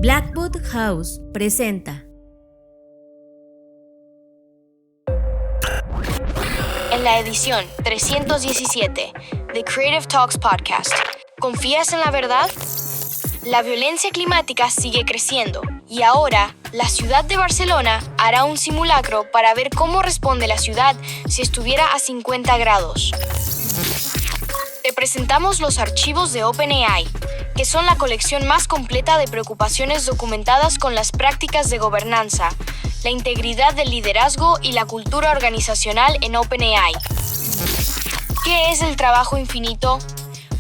Blackwood House presenta. En la edición 317 de Creative Talks Podcast, ¿confías en la verdad? La violencia climática sigue creciendo y ahora la ciudad de Barcelona hará un simulacro para ver cómo responde la ciudad si estuviera a 50 grados. Te presentamos los archivos de OpenAI, que son la colección más completa de preocupaciones documentadas con las prácticas de gobernanza, la integridad del liderazgo y la cultura organizacional en OpenAI. ¿Qué es el trabajo infinito?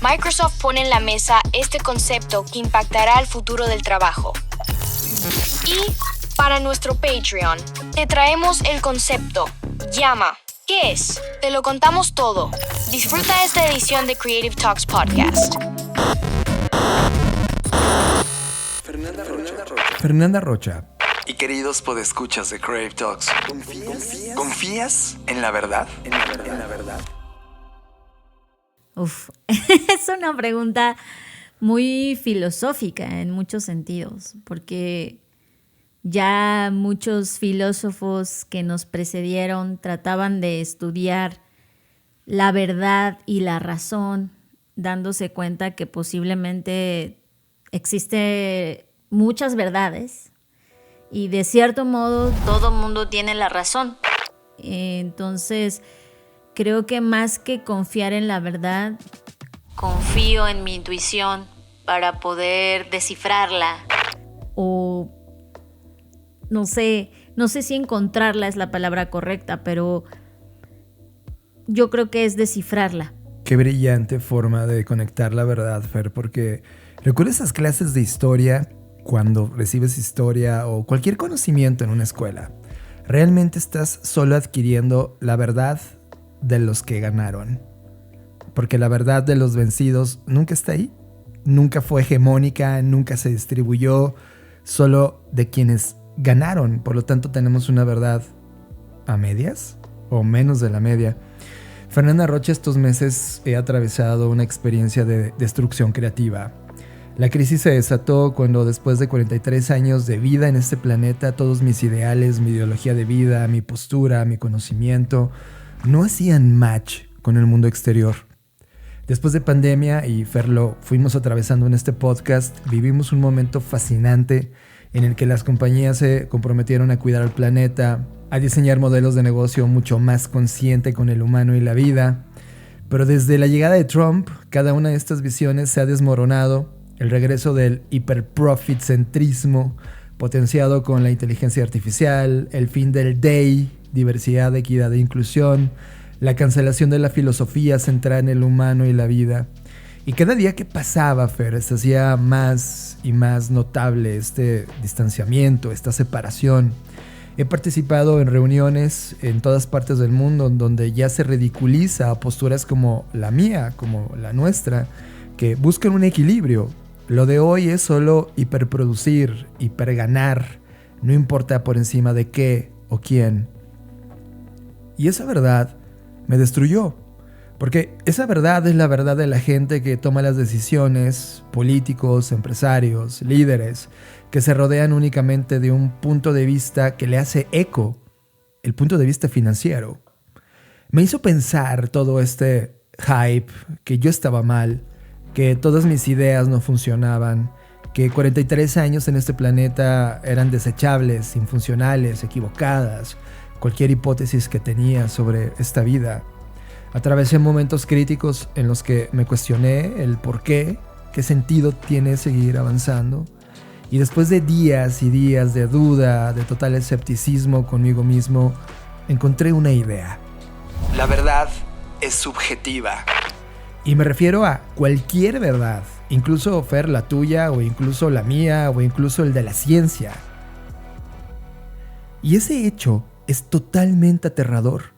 Microsoft pone en la mesa este concepto que impactará el futuro del trabajo. Y para nuestro Patreon, te traemos el concepto Llama. ¿Qué es? Te lo contamos todo. Disfruta esta edición de Creative Talks Podcast. Fernanda Rocha. Y queridos podescuchas de Creative Talks, ¿confías en la verdad? Es una pregunta muy filosófica en muchos sentidos, porque ya muchos filósofos que nos precedieron trataban de estudiar la verdad y la razón, dándose cuenta que posiblemente existen muchas verdades y de cierto modo todo mundo tiene la razón. Entonces, creo que más que confiar en la verdad, confío en mi intuición para poder descifrarla. O no sé si encontrarla es la palabra correcta, pero yo creo que es descifrarla. Qué brillante forma de conectar la verdad, Fer, porque recuerdo esas clases de historia cuando recibes historia o cualquier conocimiento en una escuela. Realmente estás solo adquiriendo la verdad de los que ganaron, porque la verdad de los vencidos nunca está ahí, nunca fue hegemónica, nunca se distribuyó, solo de quienes ganaron. Por lo tanto, tenemos una verdad a medias o menos de la media. Fernanda Rocha, estos meses he atravesado una experiencia de destrucción creativa. La crisis se desató cuando, después de 43 años de vida en este planeta, todos mis ideales, mi ideología de vida, mi postura, mi conocimiento no hacían match con el mundo exterior. Después de pandemia, y Fer lo fuimos atravesando en este podcast, vivimos un momento fascinante en el que las compañías se comprometieron a cuidar al planeta, a diseñar modelos de negocio mucho más consciente con el humano y la vida. Pero desde la llegada de Trump, cada una de estas visiones se ha desmoronado. El regreso del hiperprofit-centrismo, potenciado con la inteligencia artificial, el fin del DEI, diversidad, equidad e inclusión, la cancelación de la filosofía centrada en el humano y la vida. Y cada día que pasaba, Fer, se hacía más y más notable este distanciamiento, esta separación. He participado en reuniones en todas partes del mundo donde ya se ridiculiza a posturas como la mía, como la nuestra, que buscan un equilibrio. Lo de hoy es solo hiperproducir, hiperganar, no importa por encima de qué o quién. Y esa verdad me destruyó, porque esa verdad es la verdad de la gente que toma las decisiones, políticos, empresarios, líderes, que se rodean únicamente de un punto de vista que le hace eco, el punto de vista financiero. Me hizo pensar todo este hype, que yo estaba mal, que todas mis ideas no funcionaban, que 43 años en este planeta eran desechables, infuncionales, equivocadas, cualquier hipótesis que tenía sobre esta vida. Atravesé momentos críticos en los que me cuestioné el por qué sentido tiene seguir avanzando. Y después de días y días de duda, de total escepticismo conmigo mismo, encontré una idea. La verdad es subjetiva. Y me refiero a cualquier verdad, incluso, Fer, la tuya, o incluso la mía, o incluso el de la ciencia. Y ese hecho es totalmente aterrador.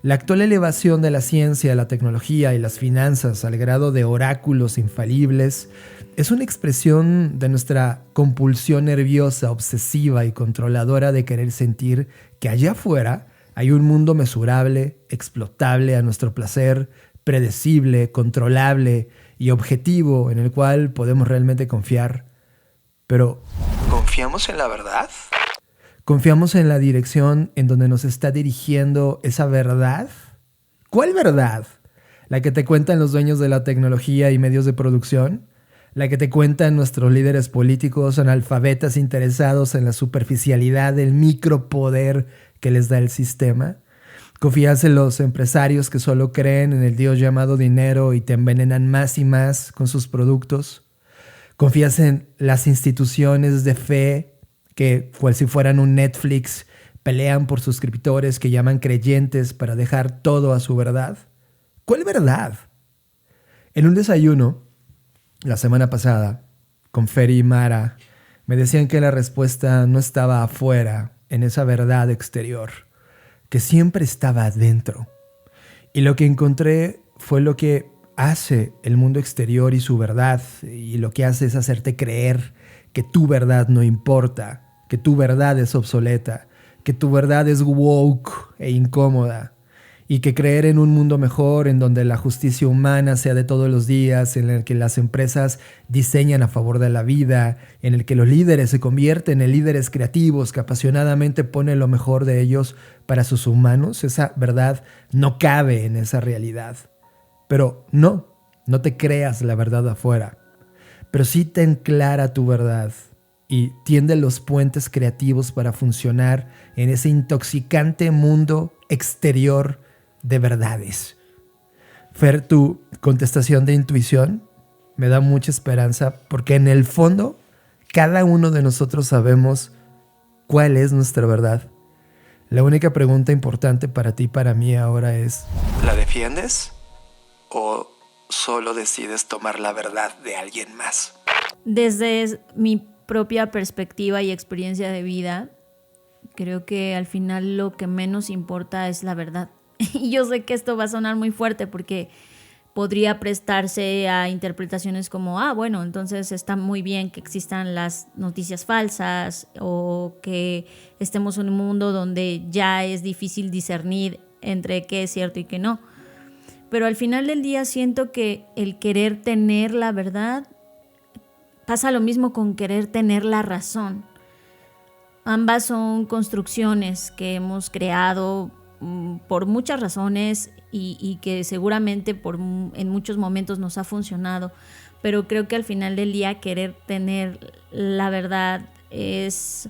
La actual elevación de la ciencia, la tecnología y las finanzas al grado de oráculos infalibles es una expresión de nuestra compulsión nerviosa, obsesiva y controladora de querer sentir que allá afuera hay un mundo mesurable, explotable a nuestro placer, predecible, controlable y objetivo en el cual podemos realmente confiar. Pero ¿confiamos en la verdad? ¿confiamos en la dirección en donde nos está dirigiendo esa verdad? ¿Cuál verdad? ¿La que te cuentan los dueños de la tecnología y medios de producción? ¿La que te cuentan nuestros líderes políticos analfabetas interesados en la superficialidad del micropoder que les da el sistema? ¿Confías en los empresarios que solo creen en el Dios llamado dinero y te envenenan más y más con sus productos? ¿Confías en las instituciones de fe que, cual si fueran un Netflix, pelean por suscriptores que llaman creyentes para dejar todo a su verdad? ¿Cuál verdad? En un desayuno, la semana pasada, con Feri y Mara, me decían que la respuesta no estaba afuera, en esa verdad exterior, que siempre estaba adentro. Y lo que encontré fue lo que hace el mundo exterior y su verdad, y lo que hace es hacerte creer que tu verdad no importa, que tu verdad es obsoleta, que tu verdad es woke e incómoda, y que creer en un mundo mejor en donde la justicia humana sea de todos los días, en el que las empresas diseñan a favor de la vida, en el que los líderes se convierten en líderes creativos que apasionadamente ponen lo mejor de ellos para sus humanos, esa verdad no cabe en esa realidad. Pero no te creas la verdad afuera, pero sí ten clara tu verdad y tiende los puentes creativos para funcionar en ese intoxicante mundo exterior de verdades. Fer, tu contestación de intuición me da mucha esperanza porque en el fondo cada uno de nosotros sabemos cuál es nuestra verdad. La única pregunta importante para ti y para mí ahora es: ¿la defiendes? ¿O solo decides tomar la verdad de alguien más? Desde mi propia perspectiva y experiencia de vida, creo que al final lo que menos importa es la verdad. Y yo sé que esto va a sonar muy fuerte porque podría prestarse a interpretaciones como, bueno, entonces está muy bien que existan las noticias falsas o que estemos en un mundo donde ya es difícil discernir entre qué es cierto y qué no. Pero al final del día siento que el querer tener la verdad pasa lo mismo con querer tener la razón. Ambas son construcciones que hemos creado por muchas razones y que seguramente en muchos momentos nos ha funcionado, pero creo que al final del día querer tener la verdad es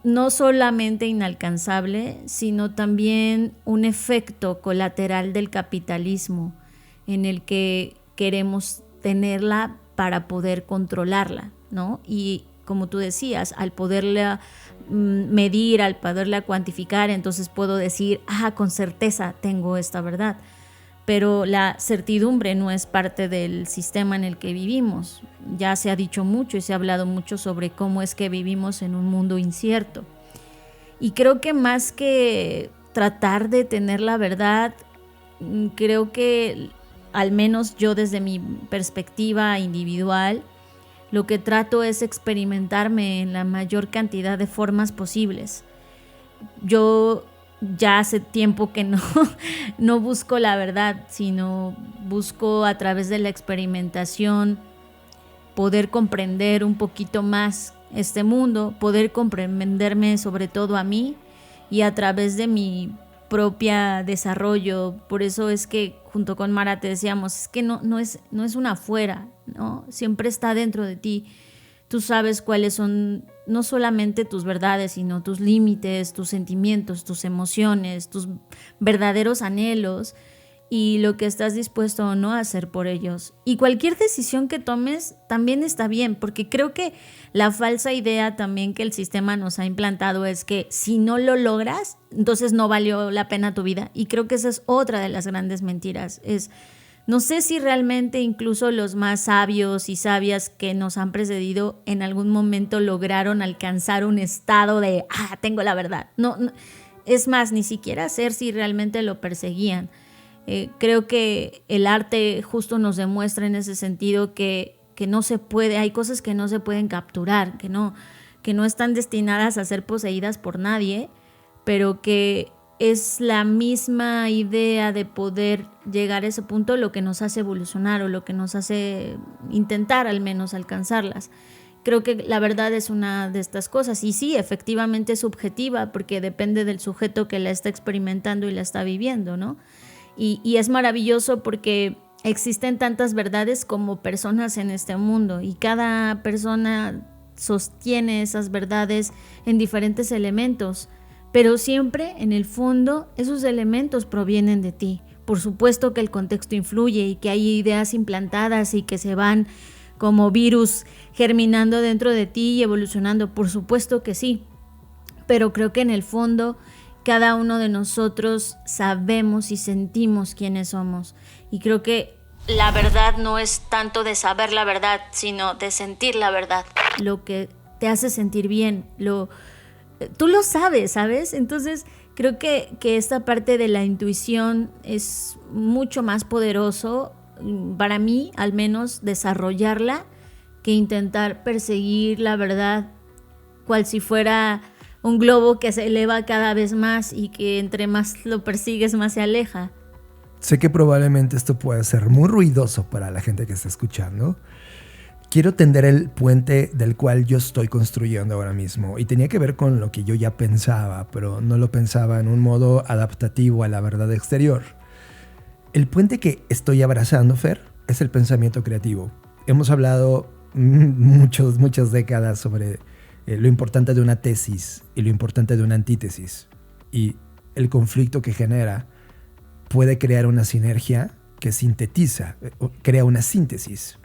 no solamente inalcanzable, sino también un efecto colateral del capitalismo en el que queremos tenerla para poder controlarla, ¿no? Y como tú decías, al poderla medir, al poderla cuantificar, entonces puedo decir, con certeza tengo esta verdad. Pero la certidumbre no es parte del sistema en el que vivimos. Ya se ha dicho mucho y se ha hablado mucho sobre cómo es que vivimos en un mundo incierto. Y creo que más que tratar de tener la verdad, creo que al menos yo desde mi perspectiva individual, lo que trato es experimentarme en la mayor cantidad de formas posibles. Yo ya hace tiempo que no busco la verdad, sino busco a través de la experimentación poder comprender un poquito más este mundo, poder comprenderme sobre todo a mí y a través de mi propia desarrollo. Por eso es que junto con Mara te decíamos, es que no es una afuera, ¿no? Siempre está dentro de ti. Tú sabes cuáles son no solamente tus verdades, sino tus límites, tus sentimientos, tus emociones, tus verdaderos anhelos y lo que estás dispuesto o no a hacer por ellos. Y cualquier decisión que tomes también está bien, porque creo que la falsa idea también que el sistema nos ha implantado es que si no lo logras, entonces no valió la pena tu vida. Y creo que esa es otra de las grandes mentiras. No sé si realmente incluso los más sabios y sabias que nos han precedido en algún momento lograron alcanzar un estado de, tengo la verdad. No, es más, ni siquiera sé si realmente lo perseguían. Creo que el arte justo nos demuestra en ese sentido que no se puede, hay cosas que no se pueden capturar, que no están destinadas a ser poseídas por nadie, pero que es la misma idea de poder llegar a ese punto lo que nos hace evolucionar o lo que nos hace intentar al menos alcanzarlas. Creo que la verdad es una de estas cosas y sí, efectivamente es subjetiva porque depende del sujeto que la está experimentando y la está viviendo, ¿no? Y es maravilloso porque existen tantas verdades como personas en este mundo y cada persona sostiene esas verdades en diferentes elementos, pero siempre en el fondo esos elementos provienen de ti. Por supuesto que el contexto influye y que hay ideas implantadas y que se van como virus germinando dentro de ti y evolucionando, por supuesto que sí, pero creo que en el fondo cada uno de nosotros sabemos y sentimos quiénes somos y creo que la verdad no es tanto de saber la verdad, sino de sentir la verdad. Lo que te hace sentir bien, tú lo sabes, ¿sabes? Entonces creo que esta parte de la intuición es mucho más poderoso para mí, al menos, desarrollarla que intentar perseguir la verdad cual si fuera un globo que se eleva cada vez más y que entre más lo persigues más se aleja. Sé que probablemente esto puede ser muy ruidoso para la gente que está escuchando. Quiero tender el puente del cual yo estoy construyendo ahora mismo y tenía que ver con lo que yo ya pensaba, pero no lo pensaba en un modo adaptativo a la verdad exterior. El puente que estoy abrazando, Fer, es el pensamiento creativo. Hemos hablado muchas décadas sobre lo importante de una tesis y lo importante de una antítesis y el conflicto que genera puede crear una sinergia que sintetiza, crea una síntesis.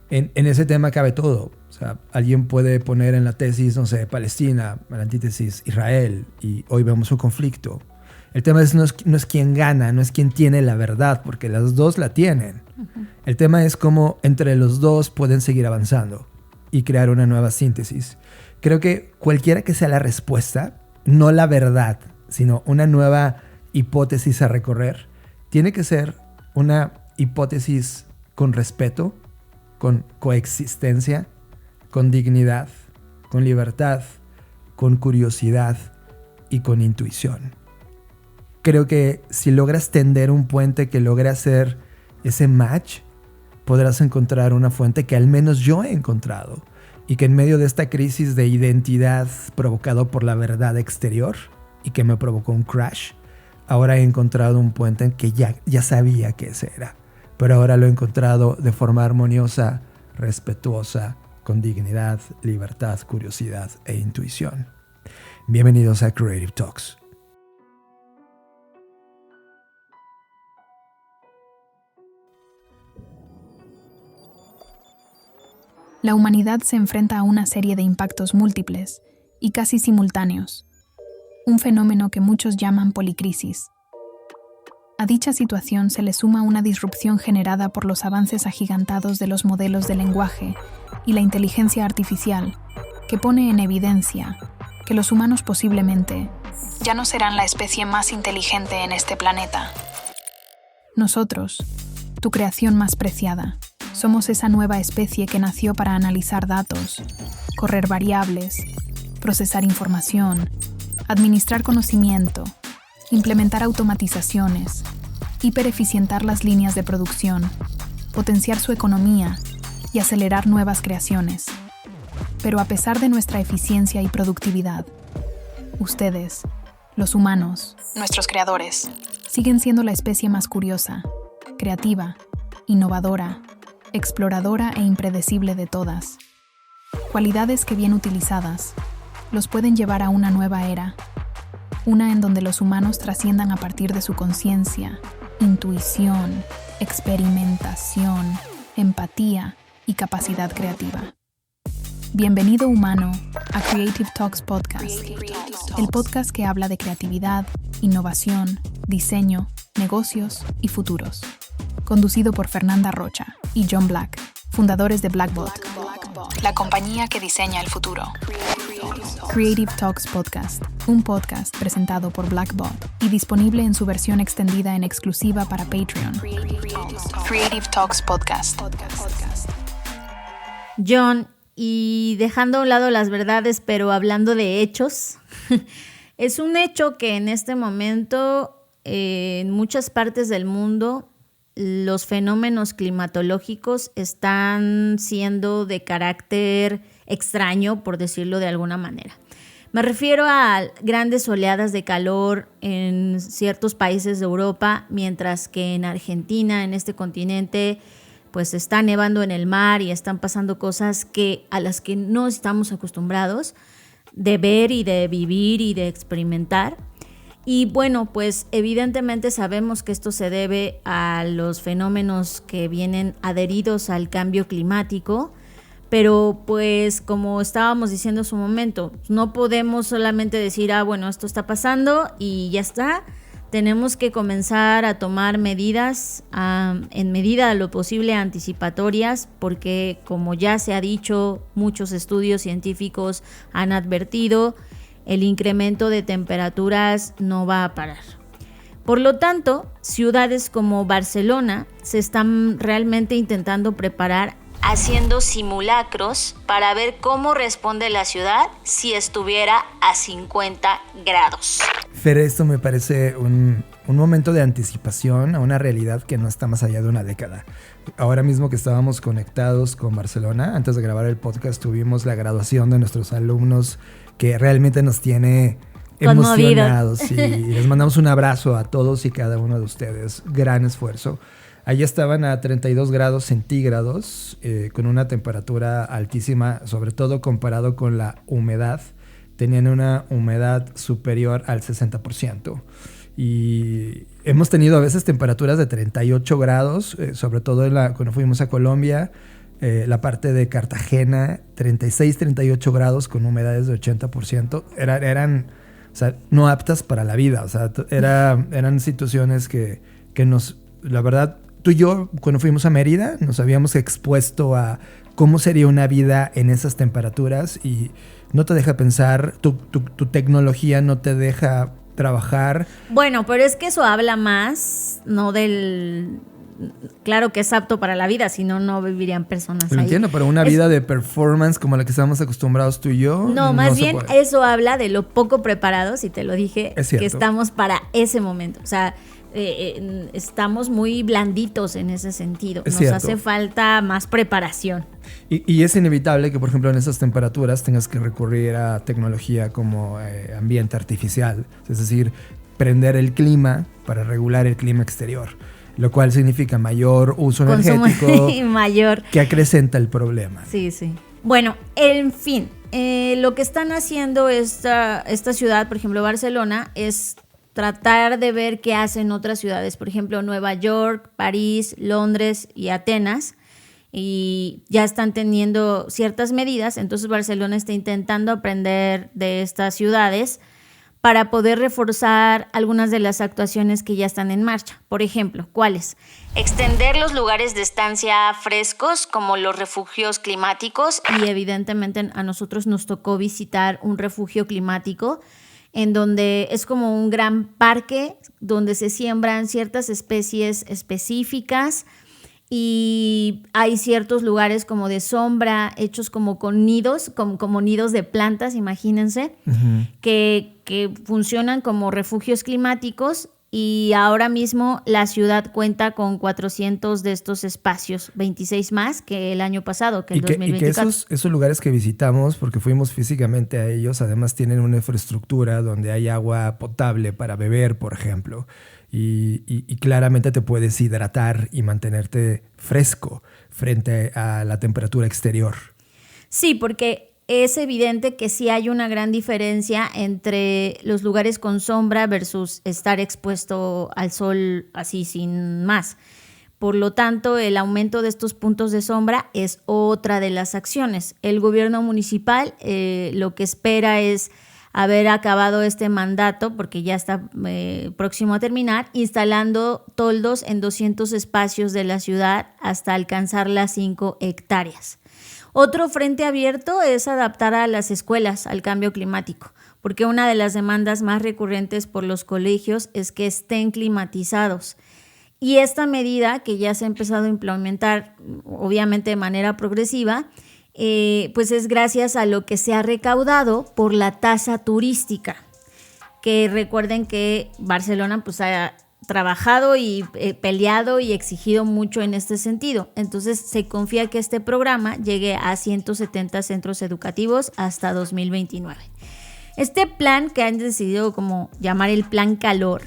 En ese tema cabe todo. O sea, alguien puede poner en la tesis, no sé, Palestina, en la antítesis Israel, y hoy vemos un conflicto. El tema no es quién gana, no es quién tiene la verdad, porque las dos la tienen. Uh-huh. El tema es cómo entre los dos pueden seguir avanzando y crear una nueva síntesis. Creo que cualquiera que sea la respuesta, no la verdad, sino una nueva hipótesis a recorrer, tiene que ser una hipótesis con respeto, con coexistencia, con dignidad, con libertad, con curiosidad y con intuición. Creo que si logras tender un puente que logra hacer ese match, podrás encontrar una fuente que al menos yo he encontrado y que en medio de esta crisis de identidad provocado por la verdad exterior y que me provocó un crash, ahora he encontrado un puente que ya sabía que ese era, pero ahora lo he encontrado de forma armoniosa, respetuosa, con dignidad, libertad, curiosidad e intuición. Bienvenidos a Creative Talks. La humanidad se enfrenta a una serie de impactos múltiples y casi simultáneos, un fenómeno que muchos llaman policrisis. A dicha situación se le suma una disrupción generada por los avances agigantados de los modelos de lenguaje y la inteligencia artificial, que pone en evidencia que los humanos posiblemente ya no serán la especie más inteligente en este planeta. Nosotros, tu creación más preciada, somos esa nueva especie que nació para analizar datos, correr variables, procesar información, administrar conocimiento, implementar automatizaciones, hipereficientar las líneas de producción, potenciar su economía y acelerar nuevas creaciones. Pero a pesar de nuestra eficiencia y productividad, ustedes, los humanos, nuestros creadores, siguen siendo la especie más curiosa, creativa, innovadora, exploradora e impredecible de todas. Cualidades que bien utilizadas los pueden llevar a una nueva era, una en donde los humanos trasciendan a partir de su conciencia, intuición, experimentación, empatía y capacidad creativa. Bienvenido humano a Creative Talks Podcast, el podcast que habla de creatividad, innovación, diseño, negocios y futuros. Conducido por Fernanda Rocha y John Black, fundadores de Blackbot, la compañía que diseña el futuro. Creative Talks Podcast, un podcast presentado por Blackbot y disponible en su versión extendida en exclusiva para Patreon. Creative Talks Podcast. John, y dejando a un lado las verdades, pero hablando de hechos, Es un hecho que en este momento en muchas partes del mundo los fenómenos climatológicos están siendo de carácter extraño, por decirlo de alguna manera. Me refiero a grandes oleadas de calor en ciertos países de Europa, mientras que en Argentina, en este continente, pues está nevando en el mar y están pasando cosas a las que no estamos acostumbrados de ver y de vivir y de experimentar. Y bueno, pues evidentemente sabemos que esto se debe a los fenómenos que vienen adheridos al cambio climático, pero pues como estábamos diciendo en su momento, no podemos solamente decir, bueno, esto está pasando y ya está. Tenemos que comenzar a tomar medidas en medida de lo posible anticipatorias, porque como ya se ha dicho, muchos estudios científicos han advertido, el incremento de temperaturas no va a parar. Por lo tanto, ciudades como Barcelona se están realmente intentando preparar haciendo simulacros para ver cómo responde la ciudad si estuviera a 50 grados. Fer, esto me parece un momento de anticipación a una realidad que no está más allá de una década. Ahora mismo que estábamos conectados con Barcelona, antes de grabar el podcast tuvimos la graduación de nuestros alumnos, que realmente nos tiene emocionados. Sí, les mandamos un abrazo a todos y cada uno de ustedes. Gran esfuerzo. Allí estaban a 32 grados centígrados, con una temperatura altísima, sobre todo comparado con la humedad. Tenían una humedad superior al 60%. Y hemos tenido a veces temperaturas de 38 grados, sobre todo cuando fuimos a Colombia, la parte de Cartagena, 36, 38 grados con humedades de 80%. Eran, o sea, no aptas para la vida. O sea, eran situaciones que nos, la verdad, tú y yo, cuando fuimos a Mérida, nos habíamos expuesto a cómo sería una vida en esas temperaturas y no te deja pensar, tu tecnología no te deja trabajar. Bueno, pero es que eso habla más, no del... Claro que es apto para la vida, si no, no vivirían personas ahí. Lo entiendo, pero una vida de performance como la que estamos acostumbrados tú y yo. No, más bien eso habla de lo poco preparados, y te lo dije, que estamos para ese momento. O sea, estamos muy blanditos en ese sentido. Nos hace falta más preparación. Y es inevitable que, por ejemplo, en esas temperaturas tengas que recurrir a tecnología como ambiente artificial. Es decir, prender el clima para regular el clima exterior. Lo cual significa mayor uso energético mayor, que acrecenta el problema. Sí, sí. Bueno, en fin, lo que están haciendo esta ciudad, por ejemplo Barcelona, es tratar de ver qué hacen otras ciudades, por ejemplo Nueva York, París, Londres y Atenas, y ya están teniendo ciertas medidas. Entonces Barcelona está intentando aprender de estas ciudades para poder reforzar algunas de las actuaciones que ya están en marcha. Por ejemplo, ¿cuáles? Extender los lugares de estancia frescos, como los refugios climáticos, y evidentemente a nosotros nos tocó visitar un refugio climático en donde es como un gran parque donde se siembran ciertas especies específicas, y hay ciertos lugares como de sombra hechos como con nidos, como nidos de plantas, imagínense, que funcionan como refugios climáticos. Y ahora mismo la ciudad cuenta con 400 de estos espacios, 26 más que el año pasado, que el 2024. Y que esos lugares que visitamos, porque fuimos físicamente a ellos, además tienen una infraestructura donde hay agua potable para beber, por ejemplo. Y claramente te puedes hidratar y mantenerte fresco frente a la temperatura exterior. Sí, porque es evidente que sí hay una gran diferencia entre los lugares con sombra versus estar expuesto al sol así sin más. Por lo tanto, el aumento de estos puntos de sombra es otra de las acciones. El gobierno municipal lo que espera es haber acabado este mandato, porque ya está próximo a terminar, instalando toldos en 200 espacios de la ciudad hasta alcanzar las 5 hectáreas. Otro frente abierto es adaptar a las escuelas al cambio climático, porque una de las demandas más recurrentes por los colegios es que estén climatizados. Y esta medida, que ya se ha empezado a implementar, obviamente de manera progresiva, pues es gracias a lo que se ha recaudado por la tasa turística. que recuerden que Barcelona pues ha trabajado y peleado y exigido mucho en este sentido. Entonces se confía que este programa llegue a 170 centros educativos hasta 2029. Este plan, que han decidido como llamar el Plan Calor,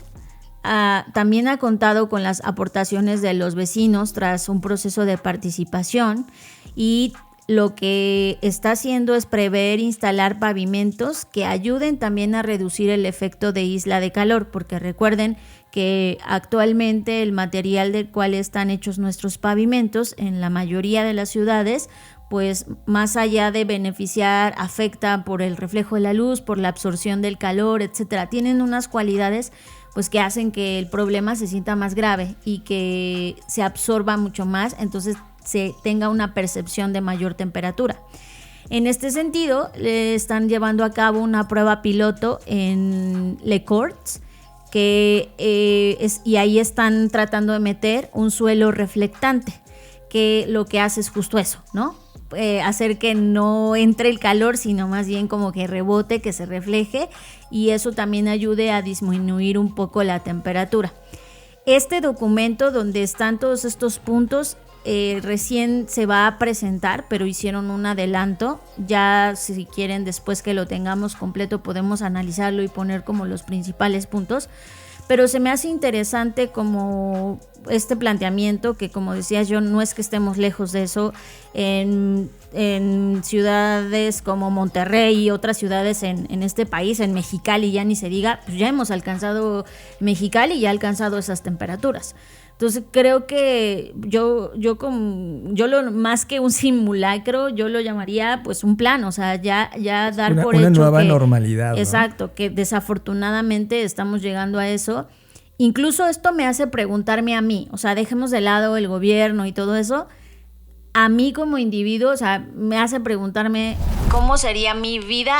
también ha contado con las aportaciones de los vecinos tras un proceso de participación, y lo que está haciendo es prever instalar pavimentos que ayuden también a reducir el efecto de isla de calor, porque recuerden que actualmente el material del cual están hechos nuestros pavimentos en la mayoría de las ciudades, pues más allá de beneficiar, afecta por el reflejo de la luz, por la absorción del calor, etcétera. Tienen unas cualidades pues que hacen que el problema se sienta más grave y que se absorba mucho más, entonces se tenga una percepción de mayor temperatura. En este sentido, le están llevando a cabo una prueba piloto en Les Corts, y ahí están tratando de meter un suelo reflectante, que lo que hace es justo eso, ¿no? Hacer que no entre el calor, sino más bien como que rebote, que se refleje, y eso también ayude a disminuir un poco la temperatura. Este documento donde están todos estos puntos recién se va a presentar, pero hicieron un adelanto. Ya si quieren, después que lo tengamos completo, podemos analizarlo y poner como los principales puntos. Pero se me hace interesante como este planteamiento, que como decía yo, no es que estemos lejos de eso. En ciudades como Monterrey y otras ciudades en este país, en Mexicali ya ni se diga, pues ya hemos alcanzado, Mexicali ya ha alcanzado esas temperaturas. Entonces creo que yo lo más que un simulacro, yo lo llamaría pues un plan, o sea, ya dar por hecho una nueva que, normalidad, ¿no? Exacto, que desafortunadamente estamos llegando a eso. Incluso esto me hace preguntarme a mí, o sea, dejemos de lado el gobierno y todo eso. A mí como individuo, o sea, me hace preguntarme cómo sería mi vida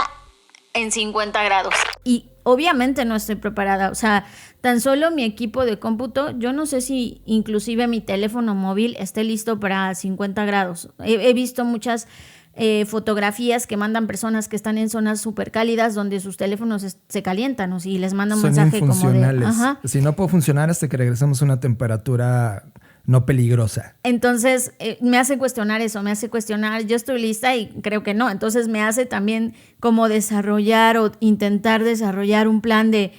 en 50 grados. Y obviamente no estoy preparada, o sea, tan solo mi equipo de cómputo, yo no sé si inclusive mi teléfono móvil esté listo para 50 grados. He visto muchas fotografías que mandan personas que están en zonas súper cálidas donde sus teléfonos se calientan, o si les mandan un mensaje como de... Ajá. Si no puedo funcionar hasta que regresemos a una temperatura no peligrosa. Entonces me hace cuestionar eso, me hace cuestionar, yo estoy lista y creo que no. Entonces me hace también como desarrollar o intentar desarrollar un plan de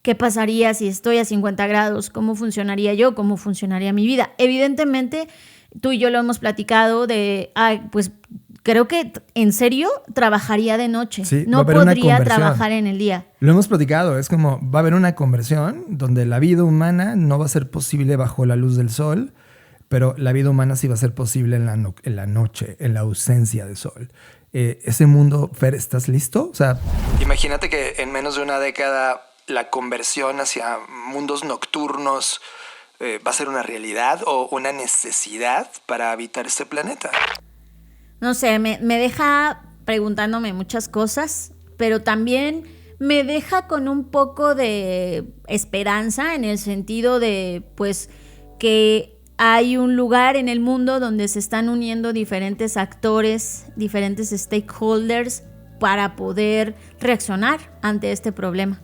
qué pasaría si estoy a 50 grados, cómo funcionaría yo, cómo funcionaría mi vida. Evidentemente, tú y yo lo hemos platicado de, pues creo que en serio trabajaría de noche. Sí, no podría trabajar en el día. Lo hemos platicado, es como va a haber una conversión donde la vida humana no va a ser posible bajo la luz del sol, pero la vida humana sí va a ser posible en la noche, en la ausencia de sol. Ese mundo, Fer, ¿estás listo? O sea, imagínate que en menos de una década la conversión hacia mundos nocturnos va a ser una realidad o una necesidad para habitar este planeta. No sé, me deja preguntándome muchas cosas, pero también me deja con un poco de esperanza, en el sentido de, pues, que hay un lugar en el mundo donde se están uniendo diferentes actores, diferentes stakeholders para poder reaccionar ante este problema.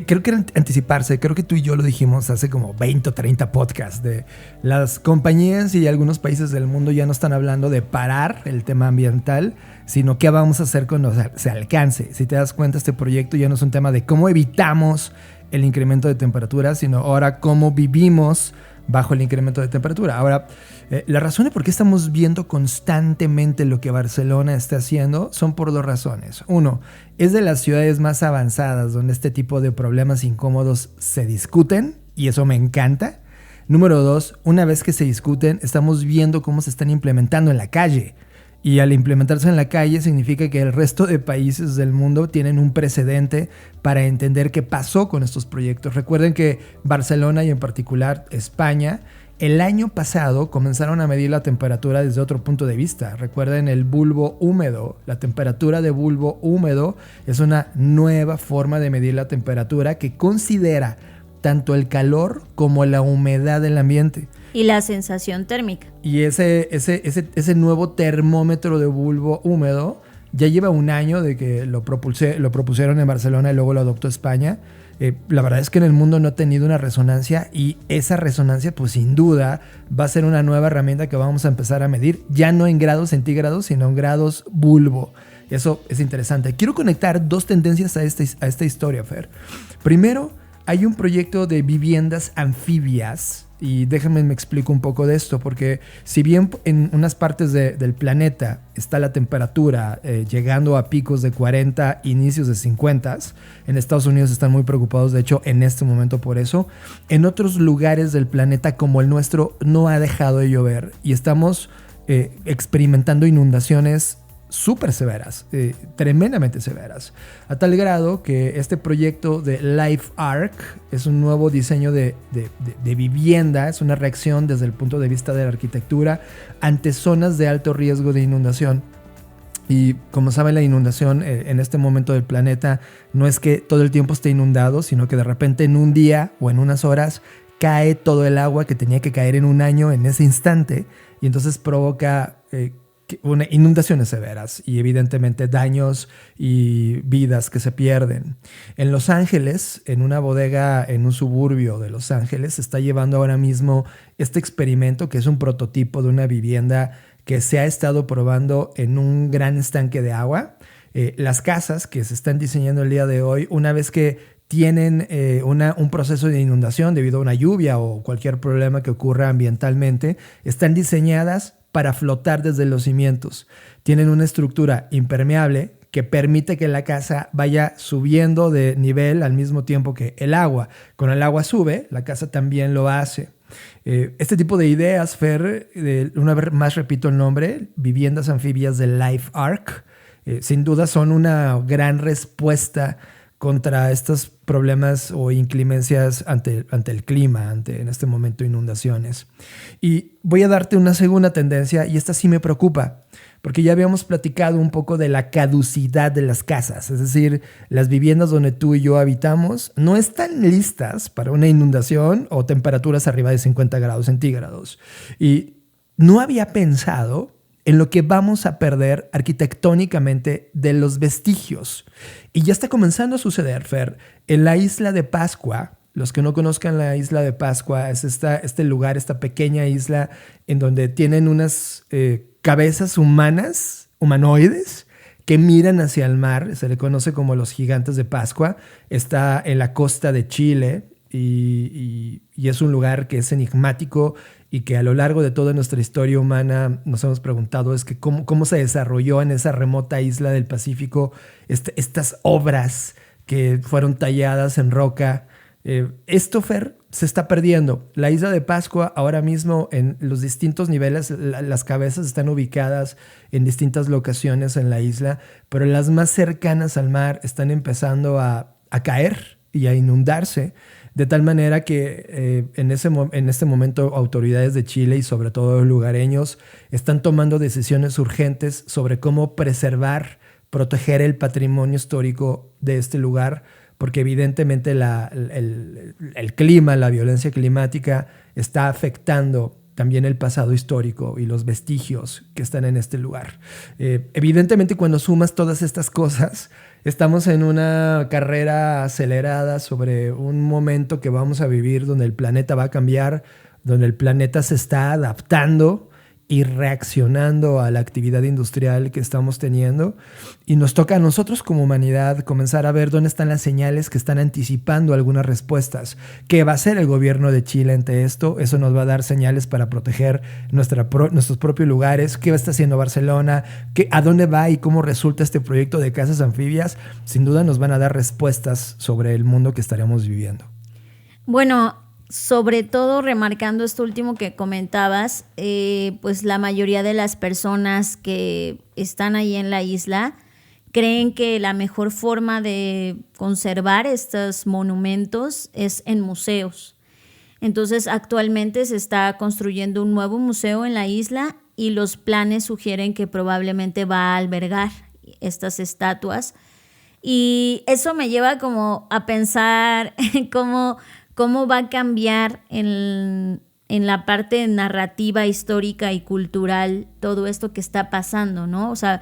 Creo que era anticiparse. Creo que tú y yo lo dijimos hace como 20 o 30 podcasts. De las compañías y algunos países del mundo ya no están hablando de parar el tema ambiental, sino qué vamos a hacer cuando se alcance. Si te das cuenta, este proyecto ya no es un tema de cómo evitamos el incremento de temperatura, sino ahora cómo vivimos bajo el incremento de temperatura. Ahora, la razón de por qué estamos viendo constantemente lo que Barcelona está haciendo son por dos razones. Uno, es de las ciudades más avanzadas donde este tipo de problemas incómodos se discuten, y eso me encanta. Número dos, una vez que se discuten, estamos viendo cómo se están implementando en la calle. Y al implementarse en la calle significa que el resto de países del mundo tienen un precedente para entender qué pasó con estos proyectos. Recuerden que Barcelona y en particular España, el año pasado comenzaron a medir la temperatura desde otro punto de vista. Recuerden el bulbo húmedo. La temperatura de bulbo húmedo es una nueva forma de medir la temperatura que considera tanto el calor como la humedad del ambiente. Y la sensación térmica. Y ese nuevo termómetro de bulbo húmedo ya lleva un año de que lo propusieron en Barcelona y luego lo adoptó España. La verdad es que en el mundo no ha tenido una resonancia, y esa resonancia pues sin duda va a ser una nueva herramienta que vamos a empezar a medir, ya no en grados centígrados, sino en grados bulbo. Eso es interesante. Quiero conectar dos tendencias a esta historia, Fer. Primero, hay un proyecto de viviendas anfibias, y déjenme me explico un poco de esto, porque si bien en unas partes del planeta está la temperatura llegando a picos de 40, inicios de 50, en Estados Unidos están muy preocupados, de hecho, en este momento por eso. En otros lugares del planeta como el nuestro no ha dejado de llover y estamos experimentando inundaciones súper severas, tremendamente severas, a tal grado que este proyecto de Life Arc es un nuevo diseño de vivienda, es una reacción desde el punto de vista de la arquitectura ante zonas de alto riesgo de inundación. Y como saben, la inundación en este momento del planeta no es que todo el tiempo esté inundado, sino que de repente en un día o en unas horas cae todo el agua que tenía que caer en un año en ese instante, y entonces provoca inundaciones severas y evidentemente daños y vidas que se pierden. En Los Ángeles, en una bodega en un suburbio de Los Ángeles, se está llevando ahora mismo este experimento, que es un prototipo de una vivienda que se ha estado probando en un gran estanque de agua. Las casas que se están diseñando el día de hoy, una vez que tienen un proceso de inundación debido a una lluvia o cualquier problema que ocurra ambientalmente, están diseñadas para flotar desde los cimientos. Tienen una estructura impermeable que permite que la casa vaya subiendo de nivel al mismo tiempo que el agua. Cuando el agua sube, la casa también lo hace. Este tipo de ideas, Fer, una vez más repito el nombre, viviendas anfibias de Life Arc, sin duda son una gran respuesta contra estos problemas o inclemencias ante el clima, ante en este momento inundaciones. Y voy a darte una segunda tendencia, y esta sí me preocupa, porque ya habíamos platicado un poco de la caducidad de las casas, es decir, las viviendas donde tú y yo habitamos no están listas para una inundación o temperaturas arriba de 50 grados centígrados. Y no había pensado en lo que vamos a perder arquitectónicamente de los vestigios. Y ya está comenzando a suceder, Fer. En la isla de Pascua, los que no conozcan la isla de Pascua, es este lugar, esta pequeña isla en donde tienen unas cabezas humanas, humanoides, que miran hacia el mar. Se le conoce como los gigantes de Pascua. Está en la costa de Chile y es un lugar que es enigmático, y que a lo largo de toda nuestra historia humana nos hemos preguntado es que cómo se desarrolló en esa remota isla del Pacífico estas obras que fueron talladas en roca. Esto, Fer, se está perdiendo. La isla de Pascua ahora mismo en los distintos niveles, las cabezas están ubicadas en distintas locaciones en la isla, pero las más cercanas al mar están empezando a caer y a inundarse, de tal manera que en este momento autoridades de Chile y sobre todo los lugareños están tomando decisiones urgentes sobre cómo preservar, proteger el patrimonio histórico de este lugar, porque evidentemente el clima, la violencia climática está afectando también el pasado histórico y los vestigios que están en este lugar. Evidentemente, cuando sumas todas estas cosas, estamos en una carrera acelerada sobre un momento que vamos a vivir donde el planeta va a cambiar, donde el planeta se está adaptando y reaccionando a la actividad industrial que estamos teniendo, y nos toca a nosotros como humanidad comenzar a ver dónde están las señales que están anticipando algunas respuestas. ¿Qué va a hacer el gobierno de Chile ante esto? Eso nos va a dar señales para proteger nuestros propios lugares. ¿Qué está haciendo Barcelona? ¿A dónde va y cómo resulta este proyecto de casas anfibias? Sin duda nos van a dar respuestas sobre el mundo que estaremos viviendo. Bueno, sobre todo remarcando esto último que comentabas, pues la mayoría de las personas que están ahí en la isla creen que la mejor forma de conservar estos monumentos es en museos. Entonces, actualmente se está construyendo un nuevo museo en la isla y los planes sugieren que probablemente va a albergar estas estatuas. Y eso me lleva como a pensar cómo va a cambiar en la parte narrativa, histórica y cultural todo esto que está pasando, ¿no? O sea,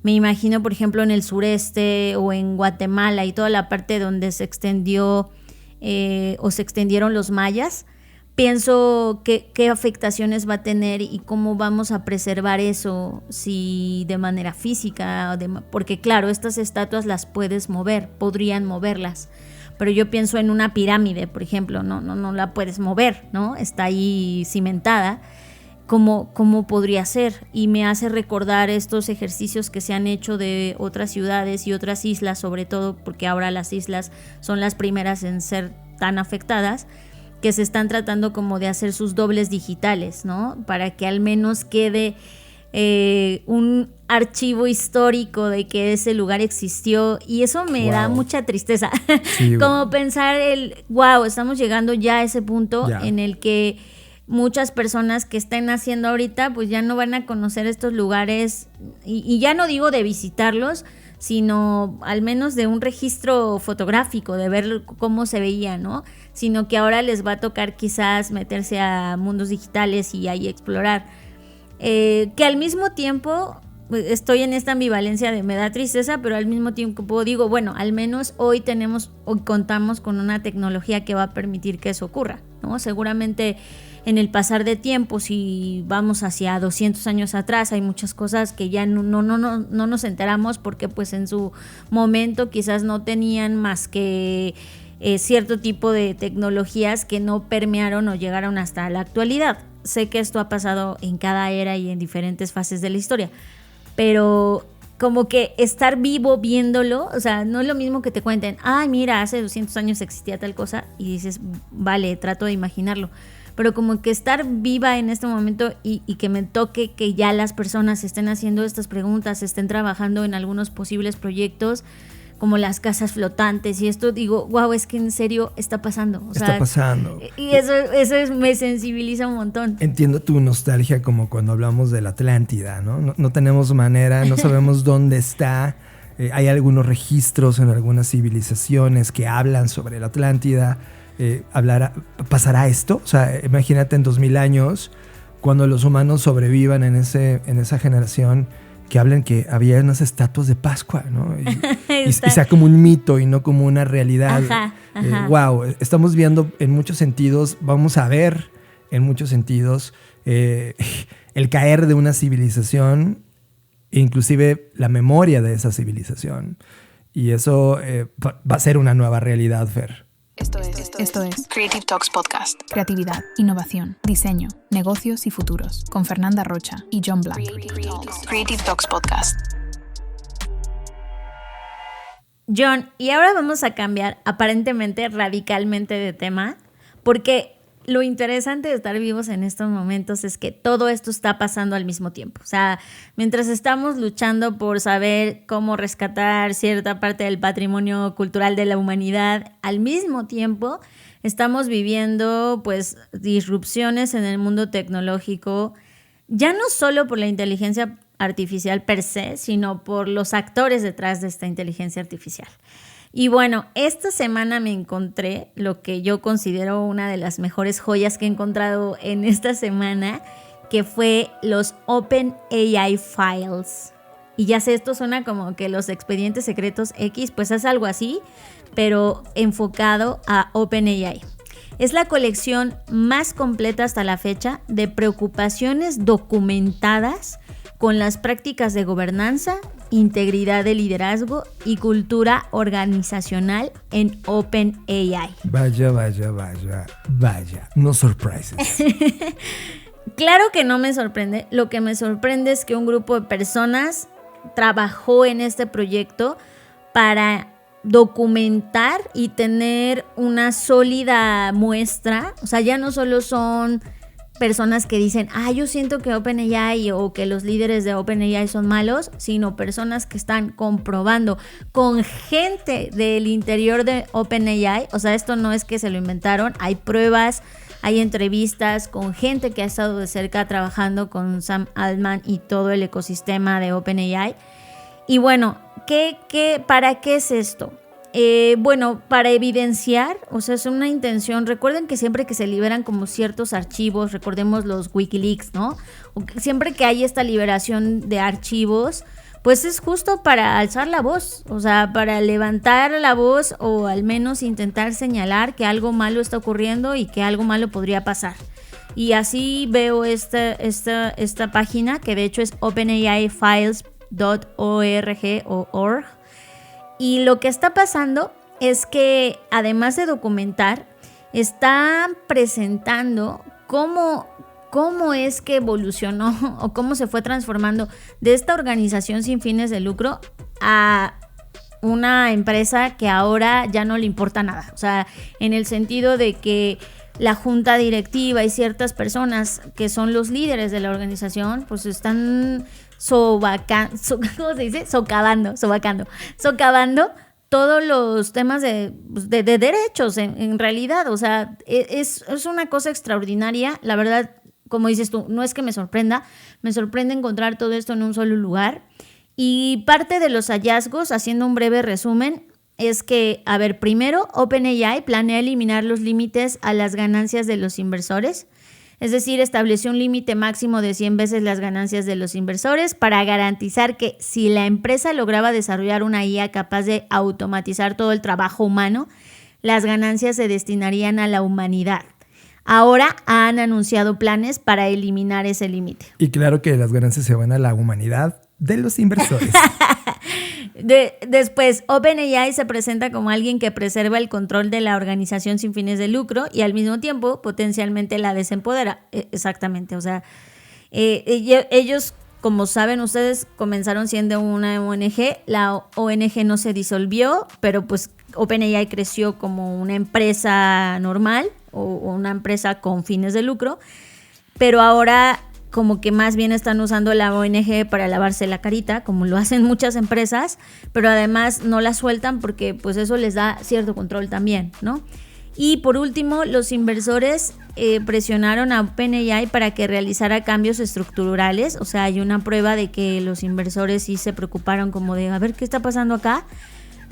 me imagino, por ejemplo, en el sureste o en Guatemala y toda la parte donde se extendió o se extendieron los mayas. Pienso qué afectaciones va a tener y cómo vamos a preservar eso, si de manera física, porque claro, estas estatuas las puedes mover, podrían moverlas, pero yo pienso en una pirámide, por ejemplo, no la puedes mover, ¿no? Está ahí cimentada. ¿Cómo podría ser? Y me hace recordar estos ejercicios que se han hecho de otras ciudades y otras islas, sobre todo porque ahora las islas son las primeras en ser tan afectadas, que se están tratando como de hacer sus dobles digitales, ¿no? Para que al menos quede un archivo histórico de que ese lugar existió, y eso me da mucha tristeza. Sí, como pensar wow, estamos llegando ya a ese punto en el que muchas personas que estén haciendo ahorita pues ya no van a conocer estos lugares, y ya no digo de visitarlos, sino al menos de un registro fotográfico, de ver cómo se veía, ¿no? Sino que ahora les va a tocar quizás meterse a mundos digitales y ahí explorar. Que al mismo tiempo estoy en esta ambivalencia de me da tristeza, pero al mismo tiempo digo, bueno, al menos hoy contamos con una tecnología que va a permitir que eso ocurra, ¿no? Seguramente en el pasar de tiempo, si vamos hacia 200 años atrás, hay muchas cosas que ya no nos enteramos porque pues en su momento quizás no tenían más que cierto tipo de tecnologías que no permearon o llegaron hasta la actualidad. Sé que esto ha pasado en cada era y en diferentes fases de la historia, pero como que estar vivo viéndolo, o sea, no es lo mismo que te cuenten, ay, mira, hace 200 años existía tal cosa, y dices, vale, trato de imaginarlo. Pero como que estar viva en este momento y que me toque que ya las personas estén haciendo estas preguntas, estén trabajando en algunos posibles proyectos como las casas flotantes y esto, digo, wow, es que en serio está pasando. Está pasando. Y eso me sensibiliza un montón. Entiendo tu nostalgia como cuando hablamos de la Atlántida, ¿no? No tenemos manera, no sabemos dónde está. Hay algunos registros en algunas civilizaciones que hablan sobre la Atlántida. ¿Pasará esto? O sea, imagínate en 2000 años, cuando los humanos sobrevivan en esa generación, que hablen que había unas estatuas de Pascua, ¿no? Y sea como un mito y no como una realidad. Ajá. Wow, estamos viendo en muchos sentidos, vamos a ver en muchos sentidos el caer de una civilización, inclusive la memoria de esa civilización. Y eso va a ser una nueva realidad, Fer. Esto es Creative Talks Podcast. Creatividad, innovación, diseño, negocios y futuros, con Fernanda Rocha y John Black. Creative Talks Podcast. John, y ahora vamos a cambiar aparentemente radicalmente de tema, porque lo interesante de estar vivos en estos momentos es que todo esto está pasando al mismo tiempo. O sea, mientras estamos luchando por saber cómo rescatar cierta parte del patrimonio cultural de la humanidad, al mismo tiempo estamos viviendo pues disrupciones en el mundo tecnológico, ya no solo por la inteligencia artificial per se, sino por los actores detrás de esta inteligencia artificial. Y bueno, esta semana me encontré lo que yo considero una de las mejores joyas que he encontrado en esta semana, que fue los OpenAI Files. Y ya sé, esto suena como que los expedientes secretos X, pues es algo así, pero enfocado a OpenAI. Es la colección más completa hasta la fecha de preocupaciones documentadas con las prácticas de gobernanza, integridad de liderazgo y cultura organizacional en OpenAI. Vaya. No surprises. Claro que no me sorprende. Lo que me sorprende es que un grupo de personas trabajó en este proyecto para documentar y tener una sólida muestra. O sea, ya no solo son personas que dicen, yo siento que OpenAI o que los líderes de OpenAI son malos, sino personas que están comprobando con gente del interior de OpenAI. O sea, esto no es que se lo inventaron, hay pruebas, hay entrevistas con gente que ha estado de cerca trabajando con Sam Altman y todo el ecosistema de OpenAI. Y bueno, ¿para qué es esto? Bueno, para evidenciar, o sea, es una intención. Recuerden que siempre que se liberan como ciertos archivos, recordemos los Wikileaks, ¿no? Siempre que hay esta liberación de archivos, pues es justo para alzar la voz, o sea, para levantar la voz o al menos intentar señalar que algo malo está ocurriendo y que algo malo podría pasar. Y así veo esta página, que de hecho es openaifiles.org. Y lo que está pasando es que, además de documentar, están presentando cómo es que evolucionó o cómo se fue transformando de esta organización sin fines de lucro a una empresa que ahora ya no le importa nada. O sea, en el sentido de que la junta directiva y ciertas personas que son los líderes de la organización, pues están socavando todos los temas de derechos en realidad. O sea, es una cosa extraordinaria. La verdad, como dices tú, no es que me sorprende encontrar todo esto en un solo lugar. Y parte de los hallazgos, haciendo un breve resumen, es que, primero, OpenAI planea eliminar los límites a las ganancias de los inversores. Es decir, estableció un límite máximo de 100 veces las ganancias de los inversores para garantizar que si la empresa lograba desarrollar una IA capaz de automatizar todo el trabajo humano, las ganancias se destinarían a la humanidad. Ahora han anunciado planes para eliminar ese límite. Y claro que las ganancias se van a la humanidad de los inversores. Después, OpenAI se presenta como alguien que preserva el control de la organización sin fines de lucro y al mismo tiempo potencialmente la desempodera. Exactamente, o sea, ellos, como saben ustedes, comenzaron siendo una ONG. La ONG no se disolvió, pero pues OpenAI creció como una empresa normal o una empresa con fines de lucro, pero ahora como que más bien están usando la ONG para lavarse la carita, como lo hacen muchas empresas, pero además no la sueltan porque pues eso les da cierto control también, ¿no? Y por último, los inversores presionaron a OpenAI para que realizara cambios estructurales. O sea, hay una prueba de que los inversores sí se preocuparon como de a ver qué está pasando acá.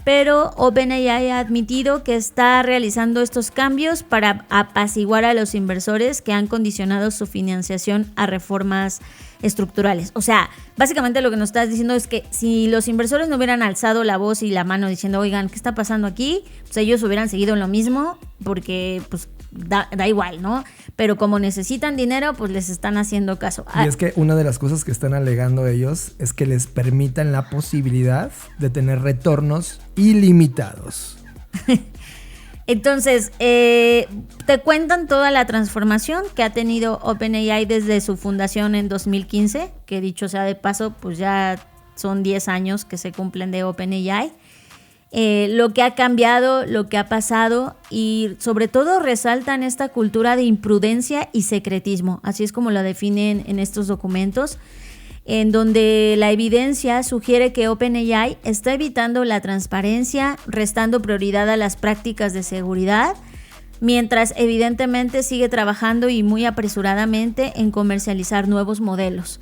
Pero OpenAI ha admitido que está realizando estos cambios para apaciguar a los inversores que han condicionado su financiación a reformas estructurales. O sea, básicamente lo que nos estás diciendo es que si los inversores no hubieran alzado la voz y la mano diciendo, oigan, ¿qué está pasando aquí? Pues ellos hubieran seguido en lo mismo porque pues da igual, ¿no? Pero como necesitan dinero, pues les están haciendo caso. Y es que una de las cosas que están alegando ellos es que les permitan la posibilidad de tener retornos ilimitados. Entonces, te cuentan toda la transformación que ha tenido OpenAI desde su fundación en 2015, que dicho sea de paso, pues ya son 10 años que se cumplen de OpenAI. Lo que ha cambiado, lo que ha pasado y sobre todo resaltan esta cultura de imprudencia y secretismo, así es como la definen en estos documentos, en donde la evidencia sugiere que OpenAI está evitando la transparencia, restando prioridad a las prácticas de seguridad, mientras evidentemente sigue trabajando y muy apresuradamente en comercializar nuevos modelos.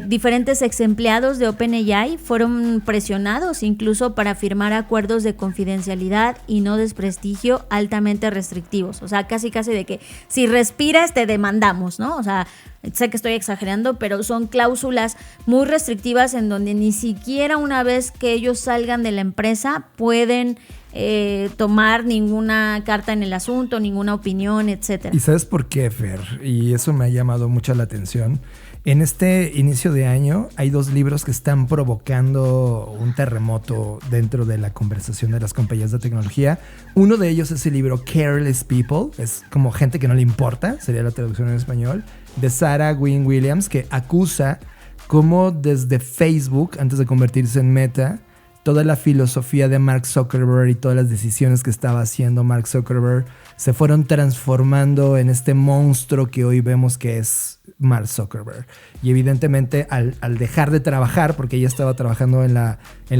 Diferentes ex empleados de OpenAI fueron presionados incluso para firmar acuerdos de confidencialidad y no desprestigio altamente restrictivos. O sea, casi de que si respiras te demandamos, ¿no? O sea, sé que estoy exagerando, pero son cláusulas muy restrictivas en donde ni siquiera una vez que ellos salgan de la empresa pueden tomar ninguna carta en el asunto, ninguna opinión, etcétera. ¿Y sabes por qué, Fer? Y eso me ha llamado mucho la atención. En este inicio de año hay 2 libros que están provocando un terremoto dentro de la conversación de las compañías de tecnología. Uno de ellos es el libro Careless People, es como gente que no le importa, sería la traducción en español, de Sarah Gwynne Williams, que acusa cómo desde Facebook, antes de convertirse en Meta, toda la filosofía de Mark Zuckerberg y todas las decisiones que estaba haciendo Mark Zuckerberg se fueron transformando en este monstruo que hoy vemos que es Mark Zuckerberg. Y evidentemente al dejar de trabajar, porque ella estaba trabajando en la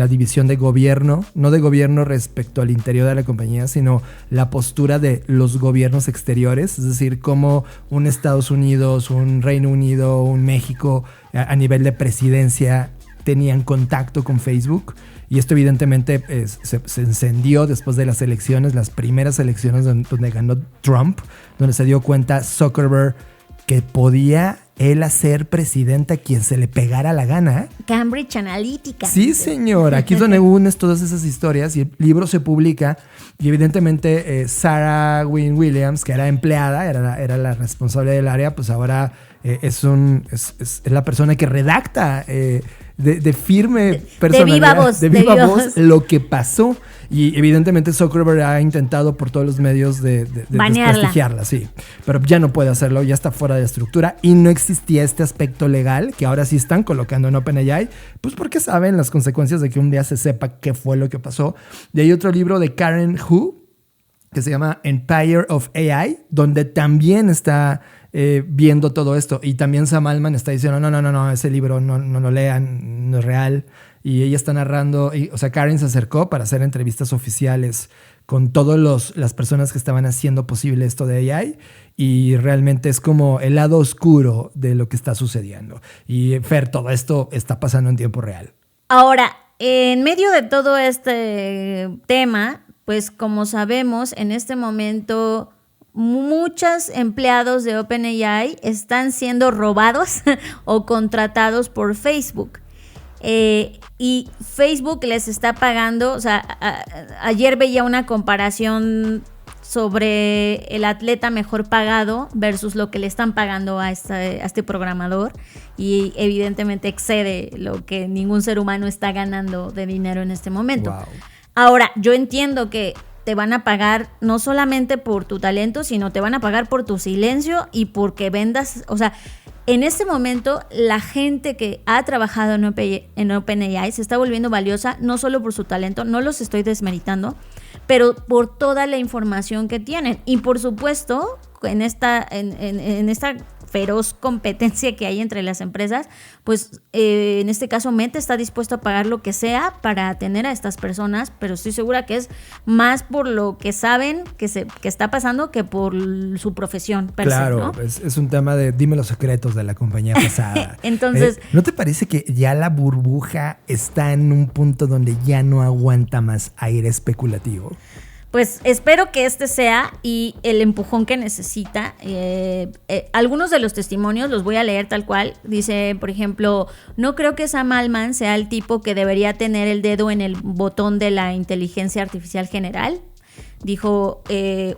división de gobierno, no de gobierno respecto al interior de la compañía, sino la postura de los gobiernos exteriores, es decir, como un Estados Unidos, un Reino Unido, un México a nivel de presidencia tenían contacto con Facebook. Y esto evidentemente se encendió después de las elecciones, las primeras elecciones donde ganó Trump, donde se dio cuenta Zuckerberg que podía él hacer presidente a quien se le pegara la gana. Cambridge Analytica. Sí, señor. Aquí es donde unes todas esas historias y el libro se publica y evidentemente Sarah Wynne Williams, que era empleada, era la responsable del área, pues ahora es la persona que redacta de firme personalidad, de viva voz lo que pasó. Y evidentemente Zuckerberg ha intentado por todos los medios de desprestigiarla, sí. Pero ya no puede hacerlo, ya está fuera de estructura y no existía este aspecto legal que ahora sí están colocando en OpenAI, pues porque saben las consecuencias de que un día se sepa qué fue lo que pasó. Y hay otro libro de Karen Hu que se llama Empire of AI, donde también está viendo todo esto. Y también Sam Altman está diciendo, no, ese libro no lo lean, no es real. Y ella está narrando, o sea, Karen se acercó para hacer entrevistas oficiales con todas las personas que estaban haciendo posible esto de AI y realmente es como el lado oscuro de lo que está sucediendo. Y Fer, todo esto está pasando en tiempo real. Ahora, en medio de todo este tema, pues como sabemos, en este momento muchos empleados de OpenAI están siendo robados o contratados por Facebook. Y Facebook les está pagando, o sea, ayer veía una comparación sobre el atleta mejor pagado versus lo que le están pagando a este programador y evidentemente excede lo que ningún ser humano está ganando de dinero en este momento. Wow. Ahora, yo entiendo que te van a pagar no solamente por tu talento, sino te van a pagar por tu silencio y porque vendas, o sea, en este momento la gente que ha trabajado en OpenAI se está volviendo valiosa no solo por su talento, no los estoy desmeritando, pero por toda la información que tienen. Y por supuesto, en esta feroz competencia que hay entre las empresas, pues en este caso Meta está dispuesto a pagar lo que sea para tener a estas personas, pero estoy segura que es más por lo que saben que está pasando que por su profesión per se, ¿no? Es un tema de dime los secretos de la compañía pasada. Entonces, ¿no te parece que ya la burbuja está en un punto donde ya no aguanta más aire especulativo? Pues espero que este sea y el empujón que necesita. Algunos de los testimonios los voy a leer tal cual. Dice, por ejemplo, no creo que Sam Altman sea el tipo que debería tener el dedo en el botón de la inteligencia artificial general. Dijo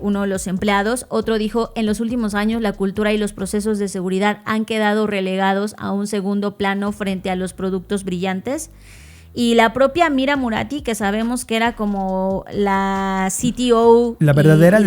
uno de los empleados. Otro dijo, en los últimos años la cultura y los procesos de seguridad han quedado relegados a un segundo plano frente a los productos brillantes. Y la propia Mira Murati, que sabemos que era como la CTO, la verdadera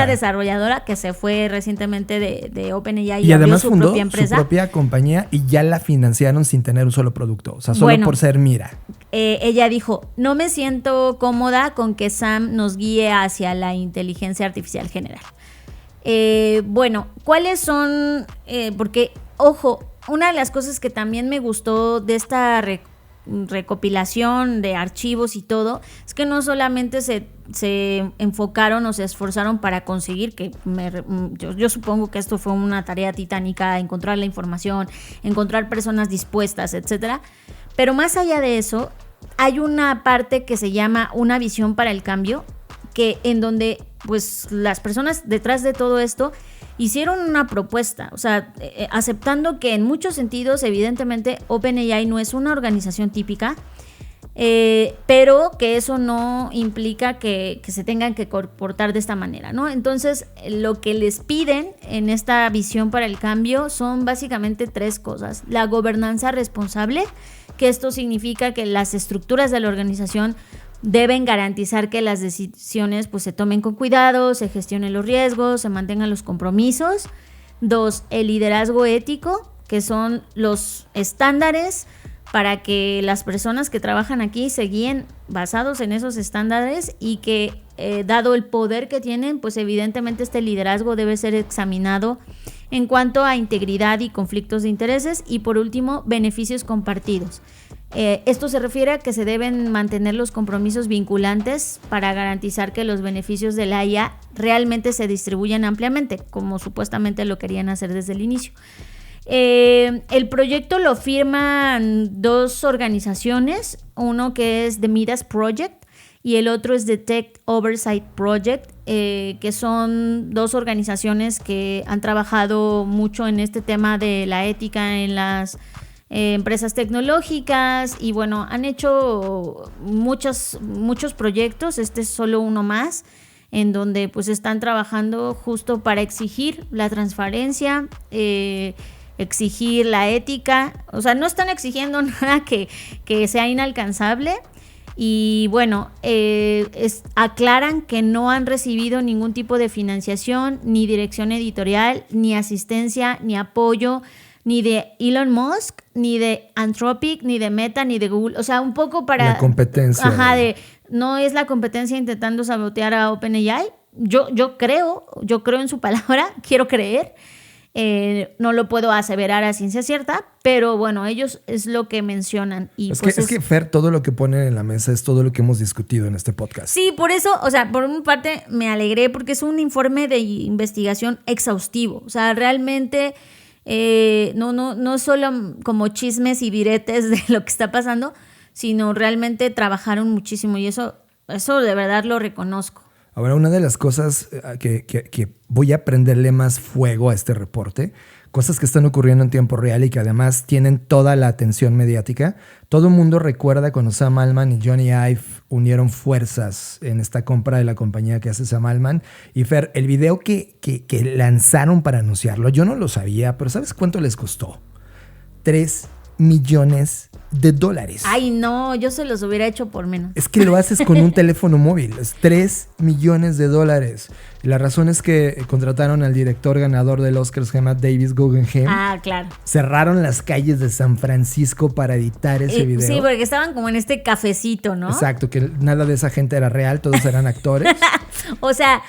desarrolladora que se fue recientemente de OpenAI y además abrió fundó su propia empresa. Su propia compañía y ya la financiaron sin tener un solo producto, o sea, solo por ser Mira. Ella dijo, no me siento cómoda con que Sam nos guíe hacia la inteligencia artificial general. Bueno, ¿cuáles son? Porque, ojo, una de las cosas que también me gustó de esta recopilación de archivos y todo, es que no solamente se enfocaron o se esforzaron para conseguir, que yo supongo que esto fue una tarea titánica, encontrar la información, encontrar personas dispuestas, etcétera, pero más allá de eso, hay una parte que se llama una visión para el cambio, que en donde pues las personas detrás de todo esto hicieron una propuesta, o sea, aceptando que en muchos sentidos, evidentemente, OpenAI no es una organización típica, pero que eso no implica que se tengan que comportar de esta manera, ¿no? Entonces, lo que les piden en esta visión para el cambio son básicamente 3 cosas. La gobernanza responsable, que esto significa que las estructuras de la organización deben garantizar que las decisiones pues, se tomen con cuidado, se gestionen los riesgos, se mantengan los compromisos. 2, el liderazgo ético, que son los estándares para que las personas que trabajan aquí se guíen basados en esos estándares y que, dado el poder que tienen, pues evidentemente este liderazgo debe ser examinado en cuanto a integridad y conflictos de intereses. Y por último, beneficios compartidos. Esto se refiere a que se deben mantener los compromisos vinculantes para garantizar que los beneficios de la IA realmente se distribuyan ampliamente, como supuestamente lo querían hacer desde el inicio. El proyecto lo firman 2 organizaciones, uno que es The Midas Project y el otro es The Tech Oversight Project, que son dos organizaciones que han trabajado mucho en este tema de la ética en las empresas tecnológicas y bueno, han hecho muchos proyectos. Este es solo uno más en donde pues están trabajando justo para exigir la transparencia, exigir la ética. O sea, no están exigiendo nada que sea inalcanzable. Y bueno, aclaran que no han recibido ningún tipo de financiación, ni dirección editorial, ni asistencia, ni apoyo, ni de Elon Musk, ni de Anthropic, ni de Meta, ni de Google. O sea, un poco para... La competencia. Ajá, no es la competencia intentando sabotear a OpenAI. Yo creo en su palabra, quiero creer. No lo puedo aseverar a ciencia cierta, pero bueno, ellos es lo que mencionan. Y es pues que Fer, todo lo que ponen en la mesa es todo lo que hemos discutido en este podcast. Sí, por eso, o sea, por una parte me alegré porque es un informe de investigación exhaustivo. O sea, realmente no solo como chismes y diretes de lo que está pasando, sino realmente trabajaron muchísimo y eso de verdad lo reconozco. Ahora, una de las cosas que voy a prenderle más fuego a este reporte, cosas que están ocurriendo en tiempo real y que además tienen toda la atención mediática. Todo el mundo recuerda cuando Sam Altman y Jony Ive unieron fuerzas en esta compra de la compañía que hace Sam Altman. Y Fer, el video que lanzaron para anunciarlo, yo no lo sabía, pero ¿sabes cuánto les costó? $3 millones. Ay, no, yo se los hubiera hecho por menos. Es que lo haces con un teléfono móvil. Es $3 millones. Y la razón es que contrataron al director ganador del Oscar, se llama David Guggenheim. Ah, claro. Cerraron las calles de San Francisco para editar ese video. Sí, porque estaban como en este cafecito, ¿no? Exacto, que nada de esa gente era real, todos eran actores. O sea,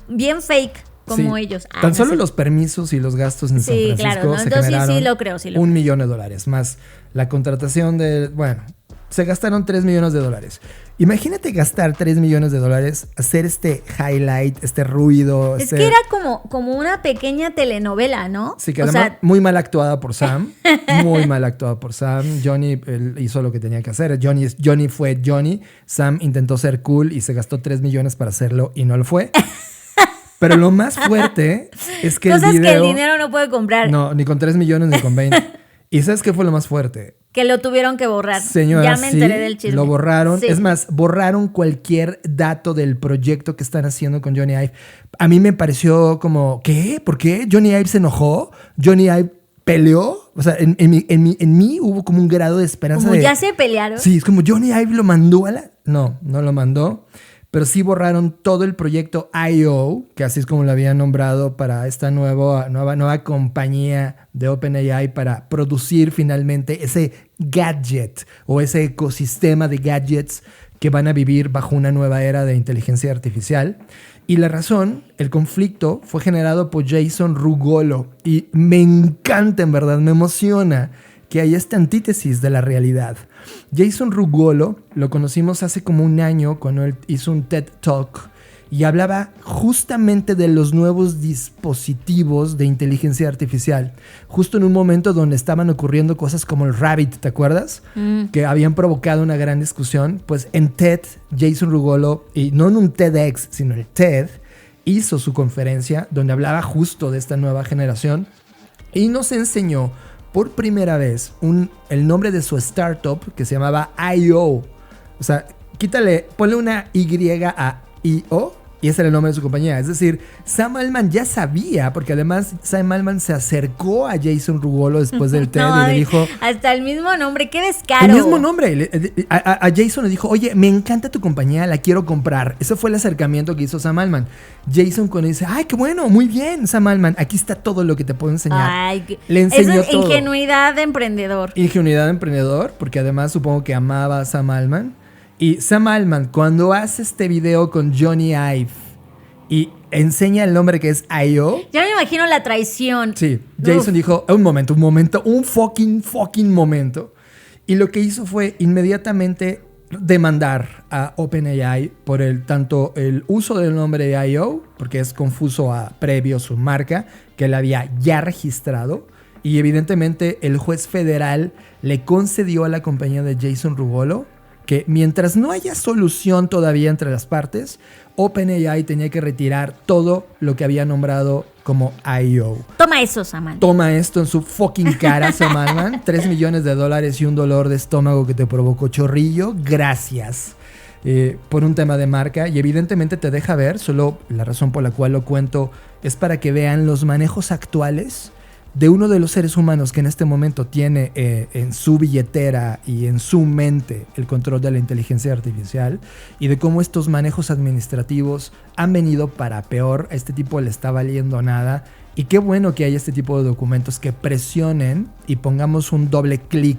bien fake. Como sí, ellos. Tan solo los permisos y los gastos en San Francisco claro, ¿no? se Entonces generaron sí lo creo. $1 millón, más la contratación de... Bueno, se gastaron $3 millones. Imagínate gastar $3 millones, hacer este highlight, este ruido. Es que era como una pequeña telenovela, ¿no? Sí, que además muy mal actuada por Sam. Muy mal actuada por Sam. Johnny hizo lo que tenía que hacer. Johnny fue Johnny. Sam intentó ser cool y se gastó $3 millones para hacerlo y no lo fue. Pero lo más fuerte es que cosas el video... que el dinero no puede comprar. No, ni con 3 millones ni con 20. ¿Y sabes qué fue lo más fuerte? Que lo tuvieron que borrar. Señora, ya me enteré del chisme. Lo borraron. Sí. Es más, borraron cualquier dato del proyecto que están haciendo con Jony Ive. A mí me pareció como, ¿qué? ¿Por qué? ¿Jony Ive se enojó? ¿Jony Ive peleó? O sea, en mí hubo como un grado de esperanza. Como ya se pelearon. Sí, es como Jony Ive lo mandó a la... No lo mandó. Pero sí borraron todo el proyecto I.O., que así es como lo habían nombrado para esta nueva compañía de OpenAI para producir finalmente ese gadget o ese ecosistema de gadgets que van a vivir bajo una nueva era de inteligencia artificial. Y la razón, el conflicto, fue generado por Jason Rugolo. Y me encanta, en verdad, me emociona que hay esta antítesis de la realidad. Jason Rugolo lo conocimos hace como un año cuando él hizo un TED Talk y hablaba justamente de los nuevos dispositivos de inteligencia artificial, justo en un momento donde estaban ocurriendo cosas como el Rabbit, ¿te acuerdas? Que habían provocado una gran discusión. Pues en TED, Jason Rugolo, y no en un TEDx, sino el TED, hizo su conferencia donde hablaba justo de esta nueva generación y nos enseñó por primera vez el nombre de su startup que se llamaba I.O. O sea, ponle una Y a I.O. y ese era el nombre de su compañía. Es decir, Sam Altman ya sabía, porque además Sam Altman se acercó a Jason Rugolo después del TED y le dijo... Hasta el mismo nombre, qué descaro. El mismo nombre. A Jason le dijo, oye, me encanta tu compañía, la quiero comprar. Ese fue el acercamiento que hizo Sam Altman. Jason cuando dice, ay, qué bueno, muy bien, Sam Altman, aquí está todo lo que te puedo enseñar. Ay, le enseñó eso, todo. Ingenuidad de emprendedor. Ingenuidad de emprendedor, porque además supongo que amaba a Sam Altman. Y Sam Altman, cuando hace este video con Jony Ive y enseña el nombre que es I.O. Ya me imagino la traición. Sí, Jason dijo, un momento, un fucking momento. Y lo que hizo fue inmediatamente demandar a OpenAI por tanto el uso del nombre de I.O., porque es confuso a previo su marca, que él había ya registrado. Y evidentemente el juez federal le concedió a la compañía de Jason Rugolo que mientras no haya solución todavía entre las partes, OpenAI tenía que retirar todo lo que había nombrado como I.O. Toma eso, Sam Altman. Toma esto en su fucking cara, Sam Altman. $3 millones y un dolor de estómago que te provocó chorrillo. Gracias. Por un tema de marca, y evidentemente te deja ver, solo la razón por la cual lo cuento es para que vean los manejos actuales de uno de los seres humanos que en este momento tiene en su billetera y en su mente el control de la inteligencia artificial, y de cómo estos manejos administrativos han venido para peor. A este tipo le está valiendo nada, y qué bueno que hay este tipo de documentos que presionen y pongamos un doble clic.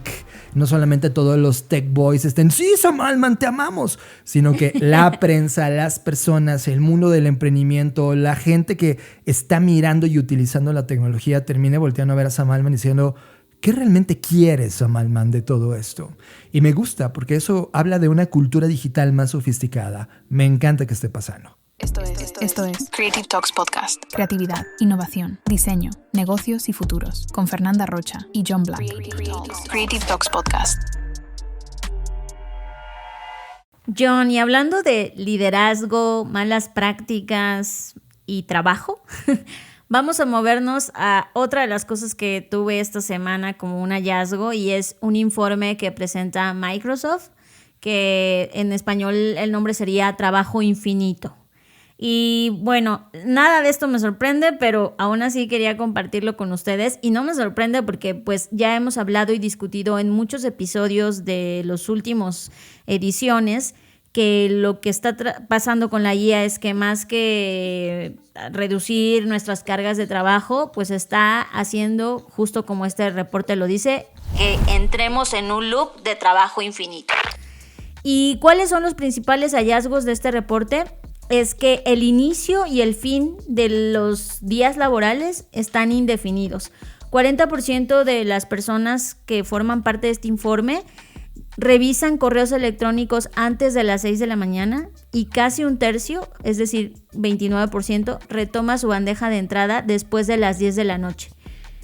No solamente todos los tech boys estén, sí, Sam Altman, te amamos, sino que la prensa, las personas, el mundo del emprendimiento, la gente que está mirando y utilizando la tecnología termine volteando a ver a Sam Altman diciendo, ¿qué realmente quiere Sam Altman de todo esto? Y me gusta porque eso habla de una cultura digital más sofisticada. Me encanta que esté pasando. Esto es Creative Talks Podcast. Creatividad, innovación, diseño, negocios y futuros, con Fernanda Rocha y John Black. Creative Talks Podcast. John, y hablando de liderazgo, malas prácticas y trabajo, vamos a movernos a otra de las cosas que tuve esta semana como un hallazgo, y es un informe que presenta Microsoft, que en español el nombre sería Trabajo Infinito. Y bueno, nada de esto me sorprende, pero aún así quería compartirlo con ustedes. Y no me sorprende porque pues ya hemos hablado y discutido en muchos episodios de los últimos ediciones que lo que está pasando con la IA es que más que reducir nuestras cargas de trabajo, pues está haciendo, justo como este reporte lo dice, que entremos en un loop de trabajo infinito. ¿Y cuáles son los principales hallazgos de este reporte? Es que el inicio y el fin de los días laborales están indefinidos. 40% de las personas que forman parte de este informe revisan correos electrónicos antes de las 6 de la mañana, y casi un tercio, es decir, 29%, retoma su bandeja de entrada después de las 10 de la noche.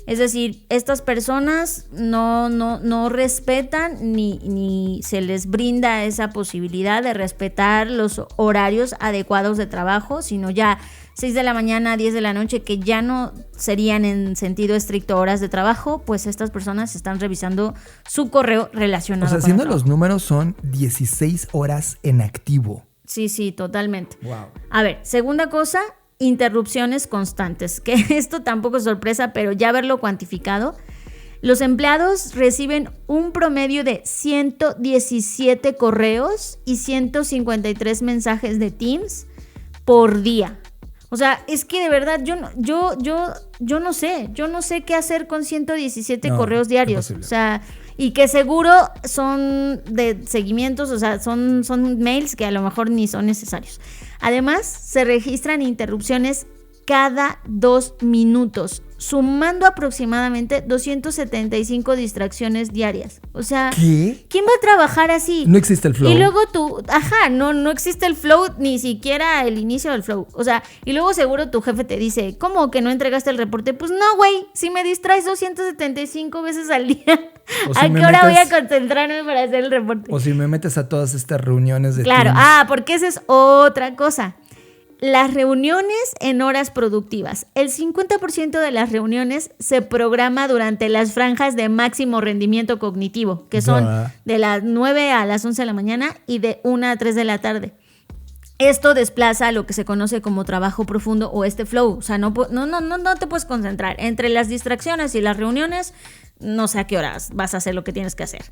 Es decir, estas personas no respetan ni se les brinda esa posibilidad de respetar los horarios adecuados de trabajo, sino ya 6 de la mañana, 10 de la noche, que ya no serían en sentido estricto horas de trabajo, pues estas personas están revisando su correo relacionado. O sea, con haciendo el los números, son 16 horas en activo. Sí, totalmente. Wow. A ver, segunda cosa, interrupciones constantes, que esto tampoco es sorpresa, pero ya verlo cuantificado, los empleados reciben un promedio de 117 correos y 153 mensajes de Teams por día. O sea, es que de verdad yo no sé qué hacer con 117 correos diarios. Imposible. O sea, y que seguro son de seguimientos, o sea, son mails que a lo mejor ni son necesarios. Además, se registran interrupciones cada 2 minutos, sumando aproximadamente 275 distracciones diarias. O sea, ¿qué? ¿Quién va a trabajar así? No existe el flow. Y luego no existe el flow, ni siquiera el inicio del flow. O sea, y luego seguro tu jefe te dice, ¿cómo que no entregaste el reporte? Pues no, güey, si me distraes 275 veces al día, ¿a qué hora voy a concentrarme para hacer el reporte? O si me metes a todas estas reuniones de Claro, Teams. porque esa es otra cosa. Las reuniones en horas productivas. El 50% de las reuniones se programa durante las franjas de máximo rendimiento cognitivo, que son de las 9 a las 11 de la mañana y de 1 a 3 de la tarde. Esto desplaza lo que se conoce como trabajo profundo o este flow. O sea, no te puedes concentrar. Entre las distracciones y las reuniones, no sé a qué horas vas a hacer lo que tienes que hacer.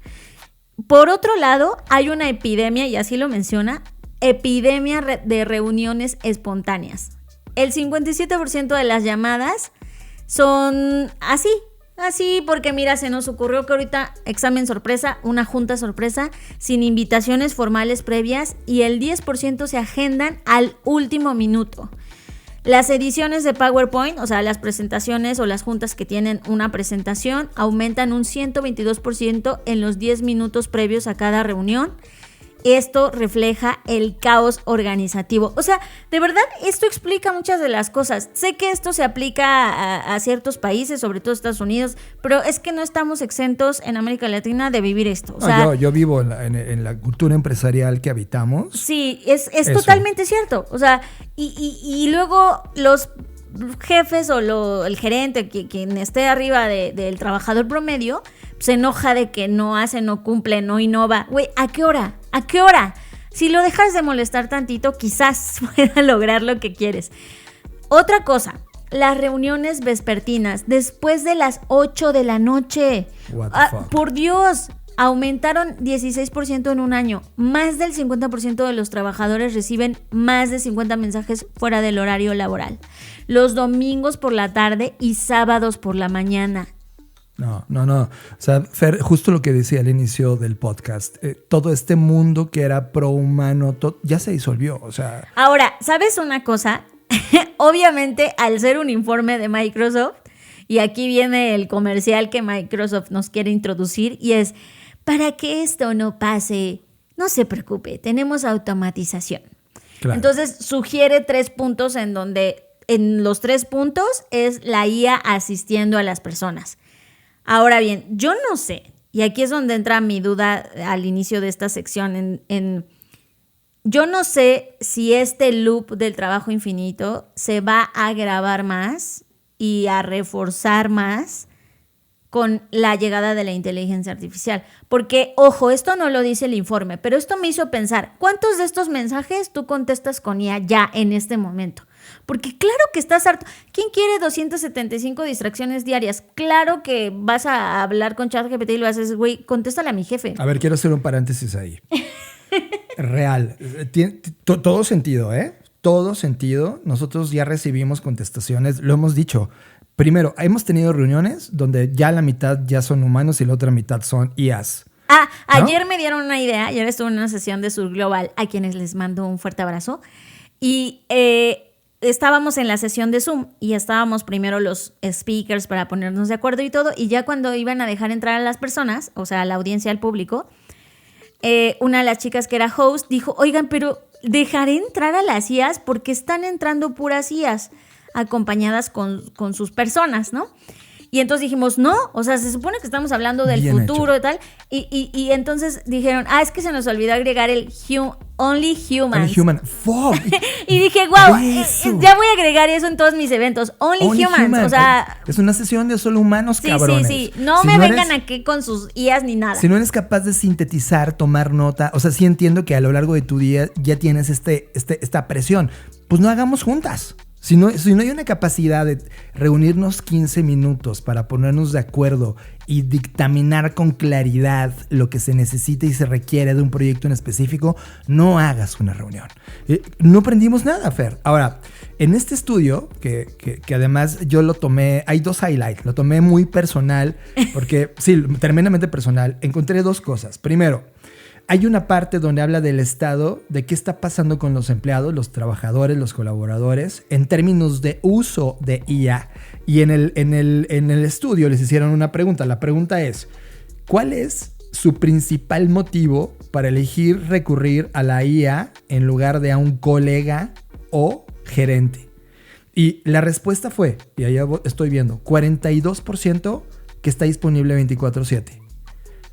Por otro lado, hay una epidemia, y así lo menciona, epidemia de reuniones espontáneas. El 57% de las llamadas son así porque mira, se nos ocurrió que ahorita examen sorpresa, una junta sorpresa, sin invitaciones formales previas, y el 10% se agendan al último minuto. Las ediciones de PowerPoint, o sea, las presentaciones o las juntas que tienen una presentación, aumentan un 122% en los 10 minutos previos a cada reunión. esto refleja el caos organizativo. O sea, de verdad, esto explica muchas de las cosas. Sé que esto se aplica a ciertos países, sobre todo Estados Unidos, pero es que no estamos exentos en América Latina de vivir esto. O sea, yo vivo en la cultura empresarial que habitamos. Sí, es totalmente cierto. O sea, y luego los jefes o el gerente, quien esté arriba del trabajador promedio, se enoja de que no hace, no cumple, no innova. Güey, ¿a qué hora? ¿A qué hora? Si lo dejas de molestar tantito, quizás pueda lograr lo que quieres. Otra cosa, las reuniones vespertinas después de las 8 de la noche. What the fuck? Por Dios, aumentaron 16% en un año. Más del 50% de los trabajadores reciben más de 50 mensajes fuera del horario laboral. Los domingos por la tarde y sábados por la mañana. No. O sea, Fer, justo lo que decía al inicio del podcast, todo este mundo que era pro-humano, ya se disolvió. O sea. Ahora, ¿sabes una cosa? Obviamente, al ser un informe de Microsoft, y aquí viene el comercial que Microsoft nos quiere introducir, y es, para que esto no pase, no se preocupe, tenemos automatización. Claro. Entonces, sugiere 3 puntos en donde en los 3 puntos es la IA asistiendo a las personas. Ahora bien, yo no sé, y aquí es donde entra mi duda al inicio de esta sección, yo no sé si este loop del trabajo infinito se va a agravar más y a reforzar más con la llegada de la inteligencia artificial. Porque, ojo, esto no lo dice el informe, pero esto me hizo pensar, ¿cuántos de estos mensajes tú contestas con IA ya en este momento? Porque claro que estás harto. ¿Quién quiere 275 distracciones diarias? Claro que vas a hablar con ChatGPT y lo haces, güey, contéstale a mi jefe. A ver, quiero hacer un paréntesis ahí. Real. Tiene todo sentido, ¿eh? Todo sentido. Nosotros ya recibimos contestaciones, lo hemos dicho. Primero, hemos tenido reuniones donde ya la mitad ya son humanos y la otra mitad son IAs. Ayer me dieron una idea. Ayer estuve en una sesión de Sur Global, a quienes les mando un fuerte abrazo. Y estábamos en la sesión de Zoom y estábamos primero los speakers para ponernos de acuerdo y todo. Y ya cuando iban a dejar entrar a las personas, o sea, a la audiencia, al público, una de las chicas que era host dijo, oigan, pero dejaré entrar a las IAs porque están entrando puras IAs acompañadas con sus personas, ¿no? Y entonces dijimos, no, o sea, se supone que estamos hablando del Bien futuro hecho. y tal. Y entonces dijeron, es que se nos olvidó agregar el Only Humans. Only Human. Fuck. Y dije, wow, Eso. ya voy a agregar eso en todos mis eventos. Only Humans. O sea, es una sesión de solo humanos, sí, cabrones. sí. No Si me eres- vengan aquí con sus IAs ni nada. Si no eres capaz de sintetizar, tomar nota, o sea, sí entiendo que a lo largo de tu día ya tienes esta presión. Pues no hagamos juntas. Si no hay una capacidad de reunirnos 15 minutos para ponernos de acuerdo y dictaminar con claridad lo que se necesita y se requiere de un proyecto en específico, no hagas una reunión. No aprendimos nada, Fer. Ahora, en este estudio, que además yo lo tomé, hay 2 highlights, lo tomé muy personal, porque sí, tremendamente personal, encontré 2 cosas. Primero, hay una parte donde habla del estado, de qué está pasando con los empleados, los trabajadores, los colaboradores, en términos de uso de IA. Y en el estudio les hicieron una pregunta. La pregunta es, ¿cuál es su principal motivo para elegir recurrir a la IA en lugar de a un colega o gerente? Y la respuesta fue, y ahí estoy viendo, 42% que está disponible 24/7.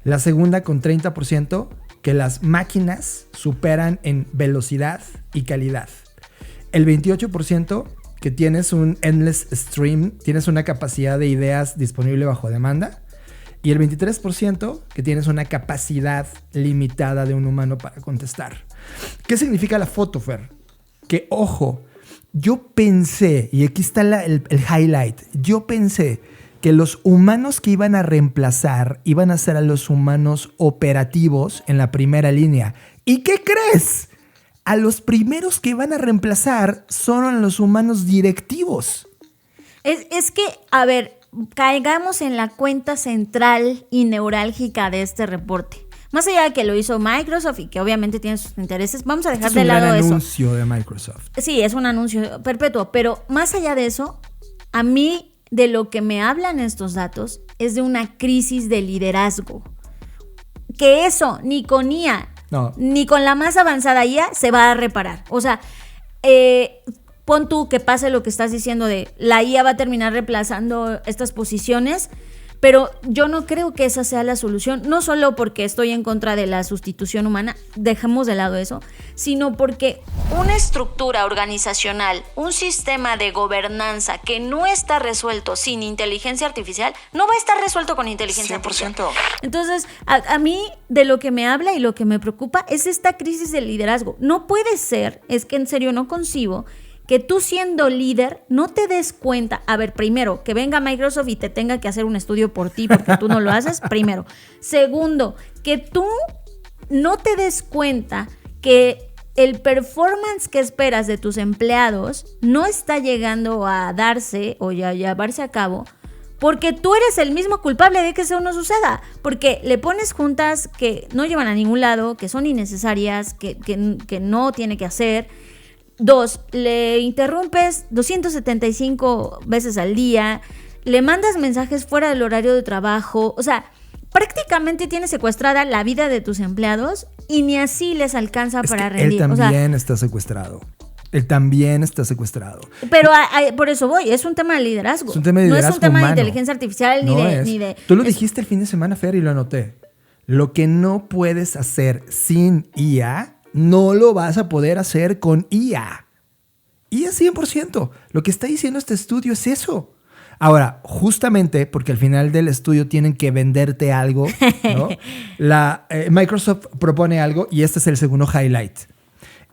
La segunda con 30%, que las máquinas superan en velocidad y calidad. El 28% que tienes un endless stream, tienes una capacidad de ideas disponible bajo demanda. Y el 23% que tienes una capacidad limitada de un humano para contestar. ¿Qué significa la foto, Fer? Que, ojo, yo pensé, y aquí está el highlight, yo pensé que los humanos que iban a reemplazar iban a ser a los humanos operativos en la primera línea. ¿Y qué crees? A los primeros que van a reemplazar son a los humanos directivos. Es que, a ver, caigamos en la cuenta central y neurálgica de este reporte. Más allá de que lo hizo Microsoft y que obviamente tiene sus intereses, vamos a dejar de lado Es un gran eso. anuncio de Microsoft. Sí, es un anuncio perpetuo, pero más allá de eso, a mí de lo que me hablan estos datos es de una crisis de liderazgo. Que eso, ni con IA, No. ni con la más avanzada IA se va a reparar. O sea, pon tú que pase lo que estás diciendo de la IA va a terminar reemplazando estas posiciones, pero yo no creo que esa sea la solución, no solo porque estoy en contra de la sustitución humana, dejemos de lado eso, sino porque una estructura organizacional, un sistema de gobernanza que no está resuelto sin inteligencia artificial, no va a estar resuelto con inteligencia 100%. artificial. Entonces, a mí de lo que me habla y lo que me preocupa es esta crisis de liderazgo. No puede ser, es que en serio no concibo que tú siendo líder no te des cuenta, a ver, primero, que venga Microsoft y te tenga que hacer un estudio por ti porque tú no lo haces, primero. Segundo, que tú no te des cuenta que el performance que esperas de tus empleados no está llegando a darse o ya llevarse a cabo porque tú eres el mismo culpable de que eso no suceda, porque le pones juntas que no llevan a ningún lado, que son innecesarias, que no tiene que hacer. 2, le interrumpes 275 veces al día, le mandas mensajes fuera del horario de trabajo, o sea, prácticamente tienes secuestrada la vida de tus empleados y ni así les alcanza para rendir. Él también está secuestrado. Él también está secuestrado. Pero por eso voy, es un tema de liderazgo. Es un tema de liderazgo no es un tema humano. de inteligencia artificial ni de... Tú lo dijiste el fin de semana, Fer, y lo anoté. Lo que no puedes hacer sin IA, no lo vas a poder hacer con IA. IA 100%. Lo que está diciendo este estudio es eso. Ahora, justamente porque al final del estudio tienen que venderte algo, ¿no? Microsoft propone algo y este es el segundo highlight.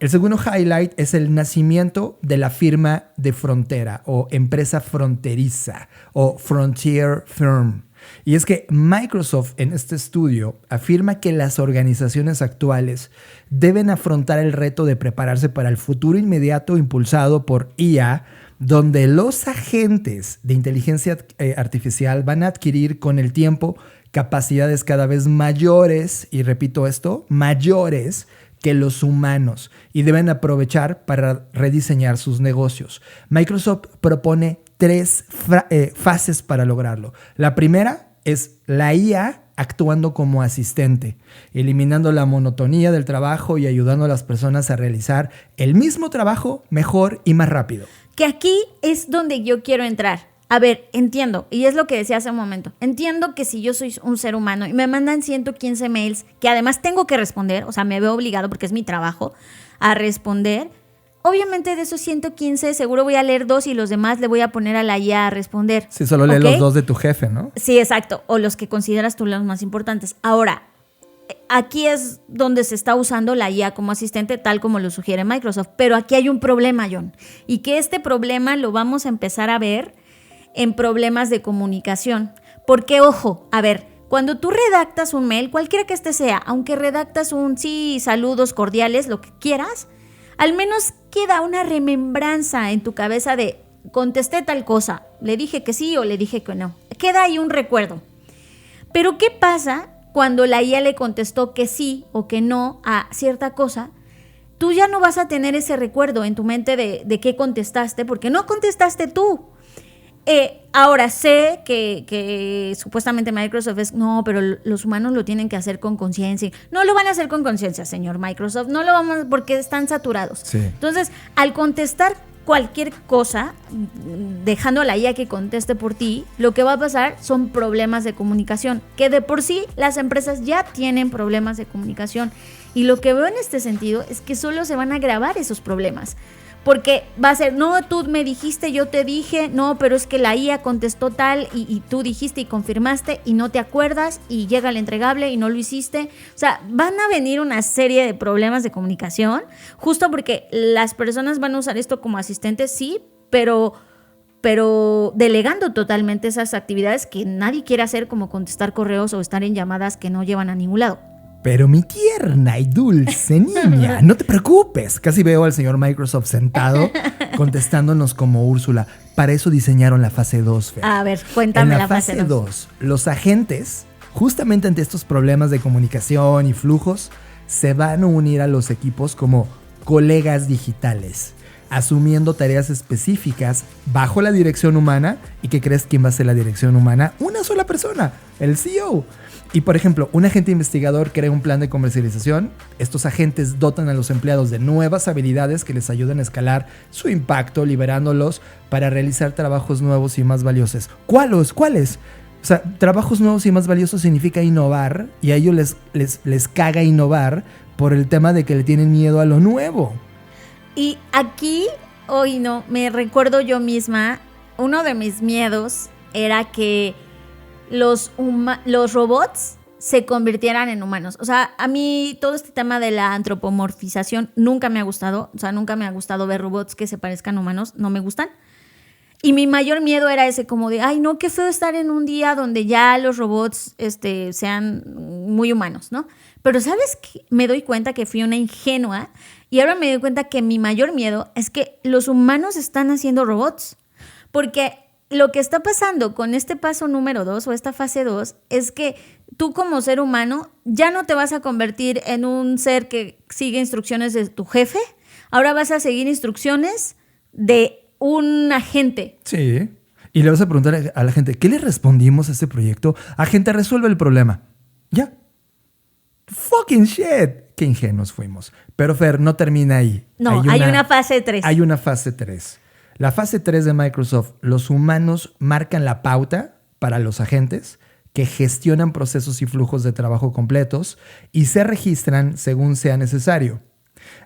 El segundo highlight es el nacimiento de la firma de frontera o empresa fronteriza o Frontier Firm. Y es que Microsoft en este estudio afirma que las organizaciones actuales deben afrontar el reto de prepararse para el futuro inmediato impulsado por IA, donde los agentes de inteligencia artificial van a adquirir con el tiempo capacidades cada vez mayores, y repito esto, mayores que los humanos, y deben aprovechar para rediseñar sus negocios. Microsoft propone 3 fases para lograrlo. La primera es la IA actuando como asistente, eliminando la monotonía del trabajo y ayudando a las personas a realizar el mismo trabajo mejor y más rápido. Que aquí es donde yo quiero entrar. A ver, entiendo, y es lo que decía hace un momento, entiendo que si yo soy un ser humano y me mandan 115 mails que además tengo que responder, o sea, me veo obligado porque es mi trabajo a responder, obviamente de esos 115 seguro voy a leer 2 y los demás le voy a poner a la IA a responder. Sí, solo lee los 2 de tu jefe, ¿no? Sí, exacto, o los que consideras tú los más importantes. Ahora, aquí es donde se está usando la IA como asistente, tal como lo sugiere Microsoft, pero aquí hay un problema, John, y que este problema lo vamos a empezar a ver en problemas de comunicación. Porque, ojo, a ver, cuando tú redactas un mail, cualquiera que este sea, aunque redactas un sí, saludos cordiales, lo que quieras, al menos queda una remembranza en tu cabeza de contesté tal cosa, le dije que sí o le dije que no. Queda ahí un recuerdo. Pero ¿qué pasa cuando la IA le contestó que sí o que no a cierta cosa? Tú ya no vas a tener ese recuerdo en tu mente de qué contestaste, porque no contestaste tú. Ahora sé que supuestamente Microsoft es, no, pero los humanos lo tienen que hacer con conciencia. No lo van a hacer con conciencia, señor Microsoft. No lo vamos porque están saturados. Sí. Entonces, al contestar cualquier cosa, dejando a la IA que conteste por ti, lo que va a pasar son problemas de comunicación, que de por sí las empresas ya tienen problemas de comunicación. Y lo que veo en este sentido es que solo se van a agravar esos problemas. Porque va a ser, no, tú me dijiste, yo te dije, no, pero es que la IA contestó tal y tú dijiste y confirmaste y no te acuerdas y llega el entregable y no lo hiciste. O sea, van a venir una serie de problemas de comunicación justo porque las personas van a usar esto como asistentes, sí, pero delegando totalmente esas actividades que nadie quiere hacer, como contestar correos o estar en llamadas que no llevan a ningún lado. Pero mi tierna y dulce niña, no te preocupes. Casi veo al señor Microsoft sentado contestándonos como Úrsula. Para eso diseñaron la fase 2, Fer. A ver, cuéntame la fase 2. En la fase 2, los agentes, justamente ante estos problemas de comunicación y flujos, se van a unir a los equipos como colegas digitales, asumiendo tareas específicas bajo la dirección humana. ¿Y qué crees quién va a ser la dirección humana? Una sola persona. el CEO. Y por ejemplo, un agente investigador crea un plan de comercialización. Estos agentes dotan a los empleados de nuevas habilidades que les ayudan a escalar su impacto, liberándolos para realizar trabajos nuevos y más valiosos. ¿Cuáles? O sea, trabajos nuevos y más valiosos significa innovar, y a ellos les caga innovar por el tema de que le tienen miedo a lo nuevo. Y aquí, hoy no, me recuerdo yo misma, uno de mis miedos era que los robots se convirtieran en humanos. O sea, a mí todo este tema de la antropomorfización nunca me ha gustado. O sea, nunca me ha gustado ver robots que se parezcan a humanos. No me gustan. Y mi mayor miedo era ese, como de, ay, no, qué feo estar en un día donde ya los robots sean muy humanos, ¿no? Pero ¿sabes qué? Me doy cuenta que fui una ingenua, y ahora me doy cuenta que mi mayor miedo es que los humanos están haciendo robots. Porque lo que está pasando con este paso número 2 o esta fase 2 es que tú como ser humano ya no te vas a convertir en un ser que sigue instrucciones de tu jefe. Ahora vas a seguir instrucciones de un agente. Sí. Y le vas a preguntar a la gente, ¿qué le respondimos a este proyecto? Agente, resuelve el problema. Ya. Fucking shit. Qué ingenuos fuimos. Pero Fer, no termina ahí. No, hay una fase 3. Hay una fase 3. La fase 3 de Microsoft, los humanos marcan la pauta para los agentes que gestionan procesos y flujos de trabajo completos y se registran según sea necesario.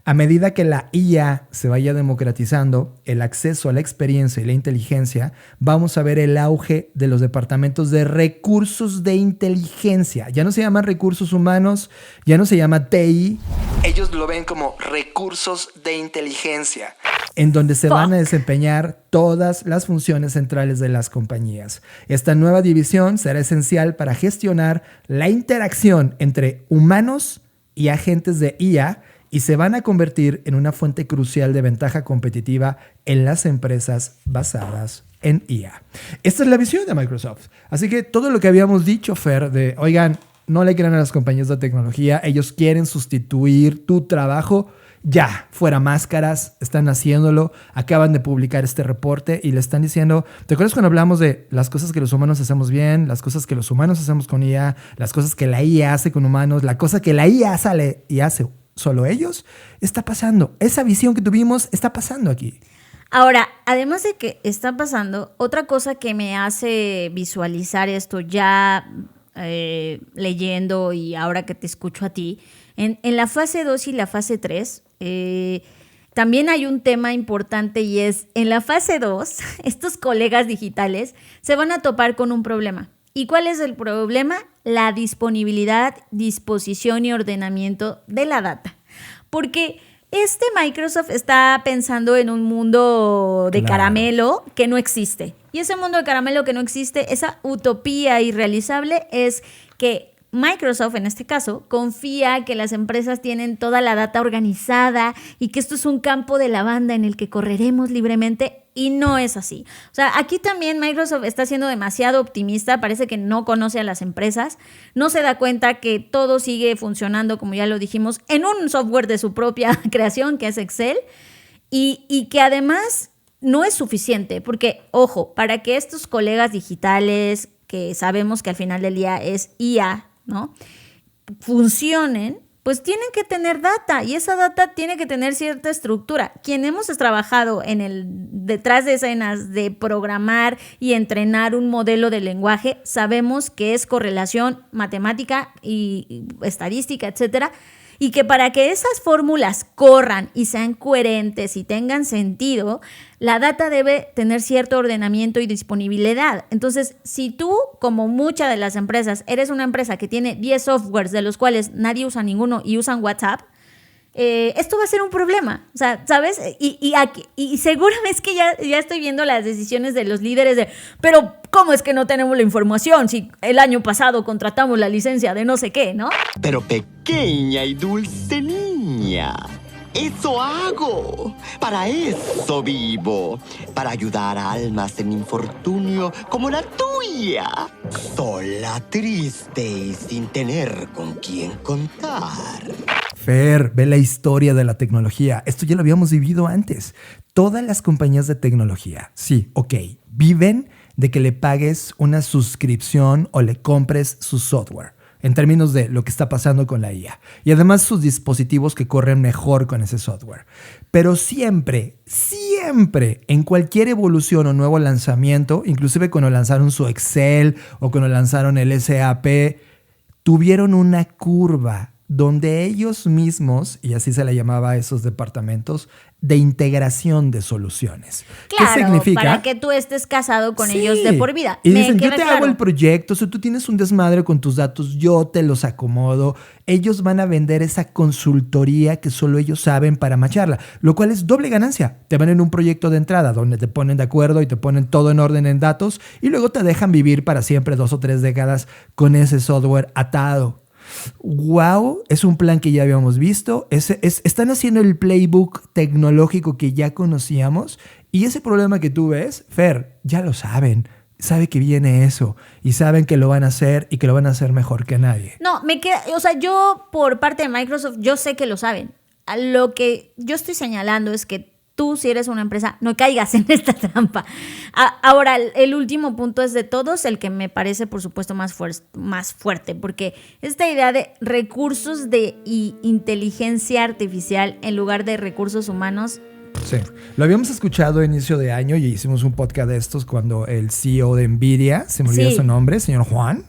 A medida que la IA se vaya democratizando, el acceso a la experiencia y la inteligencia, vamos a ver el auge de los departamentos de recursos de inteligencia. Ya no se llaman recursos humanos, ya no se llama TI. Ellos lo ven como recursos de inteligencia, En donde se van a desempeñar todas las funciones centrales de las compañías. Esta nueva división será esencial para gestionar la interacción entre humanos y agentes de IA, y se van a convertir en una fuente crucial de ventaja competitiva en las empresas basadas en IA. Esta es la visión de Microsoft. Así que todo lo que habíamos dicho, Fer, de, oigan, no le crean a las compañías de tecnología, ellos quieren sustituir tu trabajo, ya, fuera máscaras, están haciéndolo, acaban de publicar este reporte y le están diciendo, ¿te acuerdas cuando hablamos de las cosas que los humanos hacemos bien, las cosas que los humanos hacemos con IA, las cosas que la IA hace con humanos, la cosa que la IA sale y hace solo ellos? Está pasando. Esa visión que tuvimos está pasando aquí. Ahora, además de que está pasando, otra cosa que me hace visualizar esto ya leyendo y ahora que te escucho a ti, en la fase 2 y la fase 3, también hay un tema importante, y es, en la fase 2, estos colegas digitales se van a topar con un problema. ¿Y cuál es el problema? La disponibilidad, disposición y ordenamiento de la data. Porque Microsoft está pensando en un mundo de caramelo que no existe. Y ese mundo de caramelo que no existe, esa utopía irrealizable, es que Microsoft, en este caso, confía que las empresas tienen toda la data organizada y que esto es un campo de lavanda en el que correremos libremente, y no es así. O sea, aquí también Microsoft está siendo demasiado optimista, parece que no conoce a las empresas, no se da cuenta que todo sigue funcionando, como ya lo dijimos, en un software de su propia creación, que es Excel, y que además no es suficiente, porque, ojo, para que estos colegas digitales, que sabemos que al final del día es IA, ¿no?, funcionen, pues tienen que tener data, y esa data tiene que tener cierta estructura. Quien hemos trabajado en el detrás de escenas de programar y entrenar un modelo de lenguaje, sabemos que es correlación matemática y estadística, etcétera, y que para que esas fórmulas corran y sean coherentes y tengan sentido, la data debe tener cierto ordenamiento y disponibilidad. Entonces, si tú, como muchas de las empresas, eres una empresa que tiene 10 softwares de los cuales nadie usa ninguno y usan WhatsApp, esto va a ser un problema, o sea, ¿sabes? Y seguramente es que ya estoy viendo las decisiones de los líderes de, pero ¿cómo es que no tenemos la información si el año pasado contratamos la licencia de no sé qué, ¿no? Pero pequeña y dulce niña, eso hago, para eso vivo, para ayudar a almas en infortunio como la tuya, sola, triste y sin tener con quién contar. Fer, ve la historia de la tecnología. Esto ya lo habíamos vivido antes. Todas las compañías de tecnología, sí, ok, viven de que le pagues una suscripción o le compres su software, en términos de lo que está pasando con la IA. Y además sus dispositivos que corren mejor con ese software. Pero siempre, en cualquier evolución o nuevo lanzamiento, inclusive cuando lanzaron su Excel o cuando lanzaron el SAP, tuvieron una curva donde ellos mismos, y así se le llamaba a esos departamentos, de integración de soluciones. Claro, ¿qué significa? Para que tú estés casado con ellos de por vida. Y dicen, yo te hago el proyecto, si tú tienes un desmadre con tus datos, yo te los acomodo. Ellos van a vender esa consultoría que solo ellos saben para macharla, lo cual es doble ganancia. Te van en un proyecto de entrada donde te ponen de acuerdo y te ponen todo en orden en datos y luego te dejan vivir para siempre 2 o 3 décadas con ese software atado. Wow, es un plan que ya habíamos visto. Están haciendo el playbook tecnológico que ya conocíamos y ese problema que tú ves, Fer, ya lo saben. Sabe que viene eso y saben que lo van a hacer y que lo van a hacer mejor que nadie. No, yo por parte de Microsoft, yo sé que lo saben. Lo que yo estoy señalando es que tú, si eres una empresa, no caigas en esta trampa. Ahora, el último punto es de todos, el que me parece, por supuesto, más fuerte, porque esta idea de recursos de inteligencia artificial en lugar de recursos humanos. Sí, lo habíamos escuchado a inicio de año y hicimos un podcast de estos cuando el CEO de NVIDIA, se me olvidó su nombre, señor Juan.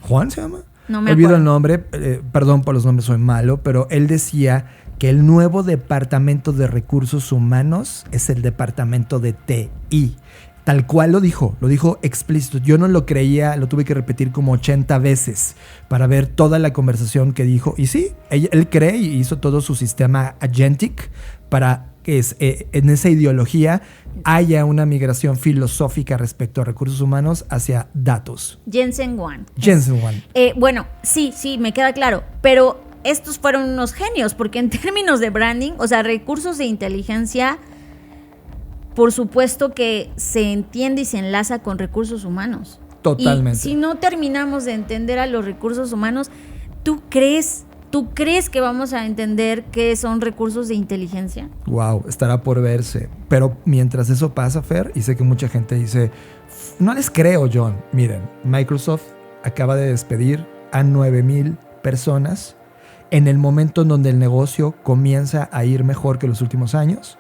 ¿Juan se llama? No me olvido acuerdo el nombre, perdón por los nombres, soy malo, pero él decía que el nuevo departamento de recursos humanos es el departamento de TI. Tal cual lo dijo explícito. Yo no lo creía, lo tuve que repetir como 80 veces para ver toda la conversación que dijo. Y sí, él cree y hizo todo su sistema agentic para que en esa ideología haya una migración filosófica respecto a recursos humanos hacia datos. Jensen Huang. Bueno, sí, me queda claro, pero estos fueron unos genios, porque en términos de branding, o sea, recursos de inteligencia, por supuesto que se entiende y se enlaza con recursos humanos. Totalmente. Y si no terminamos de entender a los recursos humanos, ¿tú crees que vamos a entender qué son recursos de inteligencia? Wow, estará por verse. Pero mientras eso pasa, Fer, y sé que mucha gente dice, no les creo, John. Miren, Microsoft acaba de despedir a 9,000 personas en el momento en donde el negocio comienza a ir mejor que los últimos años.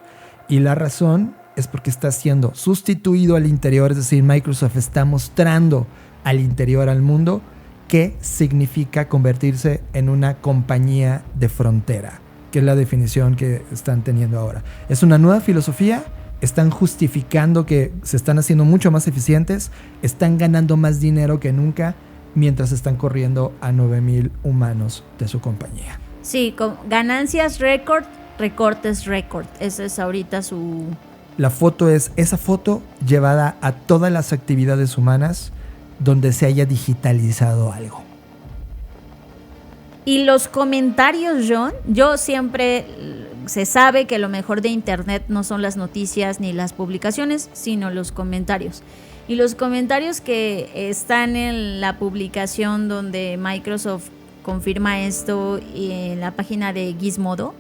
Y la razón es porque está siendo sustituido al interior, es decir, Microsoft está mostrando al interior al mundo qué significa convertirse en una compañía de frontera, que es la definición que están teniendo ahora. Es una nueva filosofía, están justificando que se están haciendo mucho más eficientes, están ganando más dinero que nunca, mientras están corriendo a 9,000 humanos de su compañía. Sí, con ganancias récord, recortes récord. Esa es ahorita su... La foto es esa foto llevada a todas las actividades humanas donde se haya digitalizado algo. Y los comentarios, John, yo siempre se sabe que lo mejor de Internet no son las noticias ni las publicaciones, sino los comentarios. Y los comentarios que están en la publicación donde Microsoft confirma esto en la página de Gizmodo,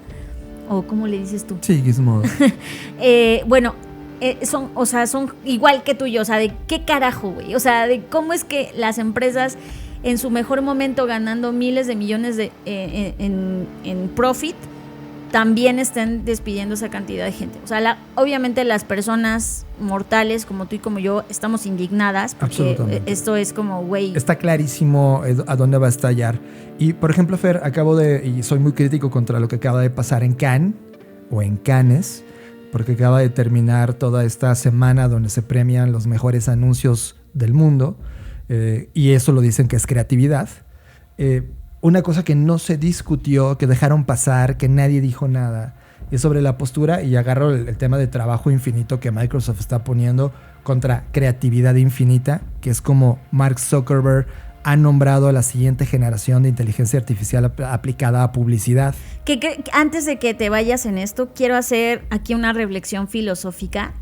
o ¿cómo le dices tú? Sí, Gizmodo. Son igual que tú y yo, o sea, de qué carajo, güey. O sea, de cómo es que las empresas en su mejor momento ganando miles de millones en profit, también estén despidiendo esa cantidad de gente. O sea, obviamente las personas mortales como tú y como yo estamos indignadas porque esto es como, güey. Está clarísimo a dónde va a estallar. Y, por ejemplo, Fer, y soy muy crítico contra lo que acaba de pasar en Cannes o en Cannes, porque acaba de terminar toda esta semana donde se premian los mejores anuncios del mundo, y eso lo dicen que es creatividad. Una cosa que no se discutió, que dejaron pasar, que nadie dijo nada, es sobre la postura, y agarro el tema de trabajo infinito que Microsoft está poniendo contra creatividad infinita, que es como Mark Zuckerberg ha nombrado a la siguiente generación de inteligencia artificial aplicada a publicidad. Que antes de que te vayas en esto, quiero hacer aquí una reflexión filosófica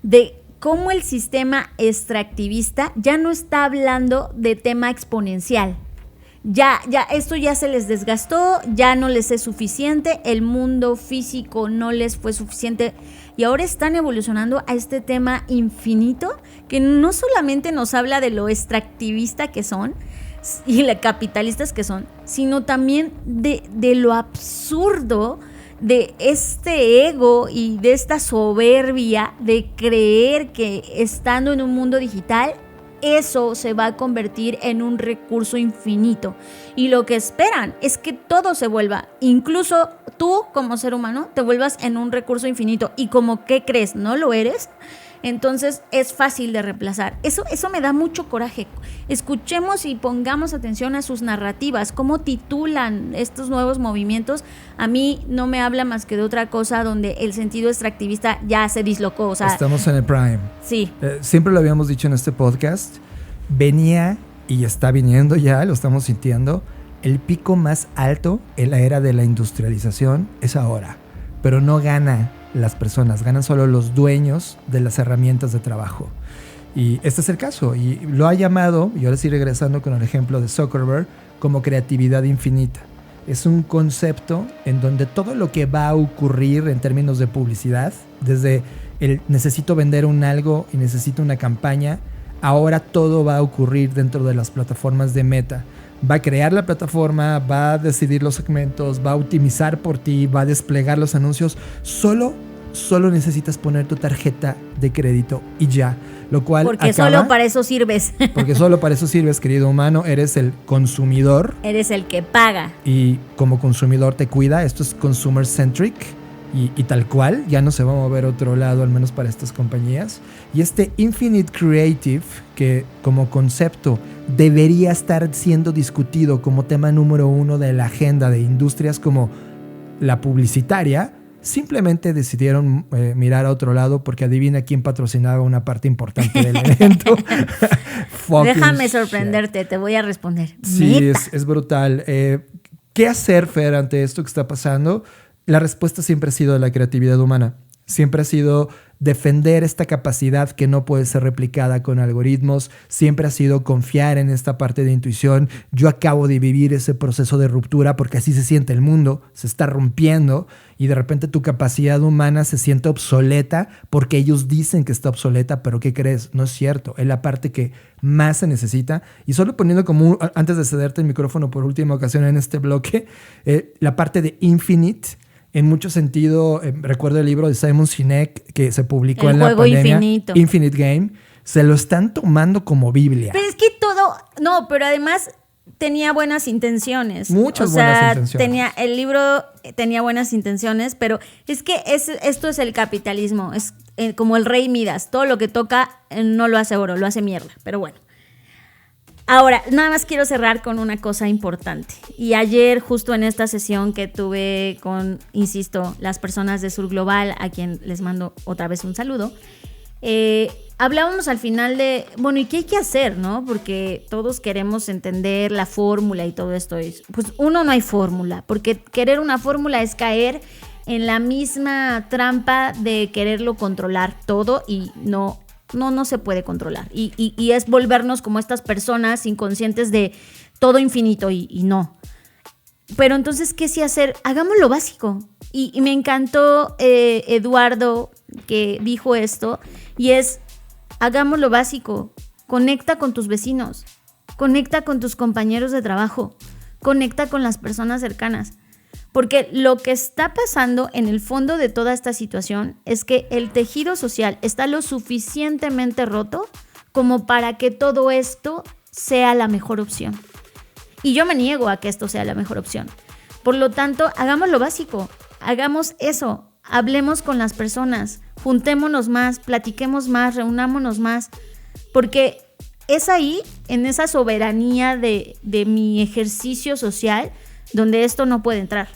de cómo el sistema extractivista ya no está hablando de tema exponencial, ya esto ya se les desgastó, ya no les es suficiente, el mundo físico no les fue suficiente y ahora están evolucionando a este tema infinito que no solamente nos habla de lo extractivista que son y lo capitalistas que son, sino también de lo absurdo de este ego y de esta soberbia de creer que estando en un mundo digital eso se va a convertir en un recurso infinito y lo que esperan es que todo se vuelva, incluso tú como ser humano te vuelvas en un recurso infinito y como ¿qué crees? ¿No lo eres? Entonces es fácil de reemplazar. Eso me da mucho coraje. Escuchemos y pongamos atención a sus narrativas, cómo titulan estos nuevos movimientos. A mí no me habla más que de otra cosa donde el sentido extractivista ya se dislocó. O sea, estamos en el prime. Sí. Siempre lo habíamos dicho en este podcast. Venía y está viniendo ya, lo estamos sintiendo. El pico más alto en la era de la industrialización es ahora. Pero no gana las personas, ganan solo los dueños de las herramientas de trabajo. Y este es el caso. Y lo ha llamado, y ahora sí regresando con el ejemplo de Zuckerberg, como creatividad infinita. Es un concepto en donde todo lo que va a ocurrir en términos de publicidad, desde el necesito vender un algo y necesito una campaña, ahora todo va a ocurrir dentro de las plataformas de Meta. Va a crear la plataforma, va a decidir los segmentos, va a optimizar por ti, va a desplegar los anuncios. Solo necesitas poner tu tarjeta de crédito y ya. Lo cual porque solo para eso sirves. Porque solo para eso sirves, querido humano. Eres el consumidor. Eres el que paga. Y como consumidor te cuida. Esto es consumer centric. Y tal cual, ya no se va a mover a otro lado, al menos para estas compañías. Y este Infinite Creative, que como concepto debería estar siendo discutido como tema número 1 de la agenda de industrias como la publicitaria, simplemente decidieron mirar a otro lado porque adivina quién patrocinaba una parte importante del evento. Déjame sorprenderte, te voy a responder. Sí, es brutal. ¿Qué hacer, Fer, ante esto que está pasando? La respuesta siempre ha sido la creatividad humana. Siempre ha sido defender esta capacidad que no puede ser replicada con algoritmos. Siempre ha sido confiar en esta parte de intuición. Yo acabo de vivir ese proceso de ruptura porque así se siente el mundo. Se está rompiendo y de repente tu capacidad humana se siente obsoleta porque ellos dicen que está obsoleta, pero ¿qué crees? No es cierto. Es la parte que más se necesita. Y solo poniendo como, antes de cederte el micrófono por última ocasión en este bloque, la parte de Infinite. En mucho sentido, recuerdo el libro de Simon Sinek que se publicó en la pandemia, infinito. Infinite Game. Se lo están tomando como Biblia. Pero es que todo... No, pero además tenía buenas intenciones. Muchas buenas intenciones. El libro tenía buenas intenciones, pero es que esto es el capitalismo. Es como el rey Midas. Todo lo que toca no lo hace oro, lo hace mierda. Pero bueno. Ahora, nada más quiero cerrar con una cosa importante. Y ayer, justo en esta sesión que tuve con, insisto, las personas de Sur Global, a quien les mando otra vez un saludo, hablábamos al final de, bueno, ¿y qué hay que hacer, no? Porque todos queremos entender la fórmula y todo esto. Pues no hay fórmula, porque querer una fórmula es caer en la misma trampa de quererlo controlar todo y no se puede controlar. Y es volvernos como estas personas inconscientes de todo infinito y no. Pero entonces, ¿qué sí hacer? Hagamos lo básico. Y me encantó Eduardo que dijo esto, y es, hagamos lo básico. Conecta con tus vecinos, conecta con tus compañeros de trabajo, conecta con las personas cercanas. Porque lo que está pasando en el fondo de toda esta situación es que el tejido social está lo suficientemente roto como para que todo esto sea la mejor opción. Y yo me niego a que esto sea la mejor opción. Por lo tanto, hagamos lo básico, hagamos eso, hablemos con las personas, juntémonos más, platiquemos más, reunámonos más, porque es ahí, en esa soberanía de mi ejercicio social, donde esto no puede entrar.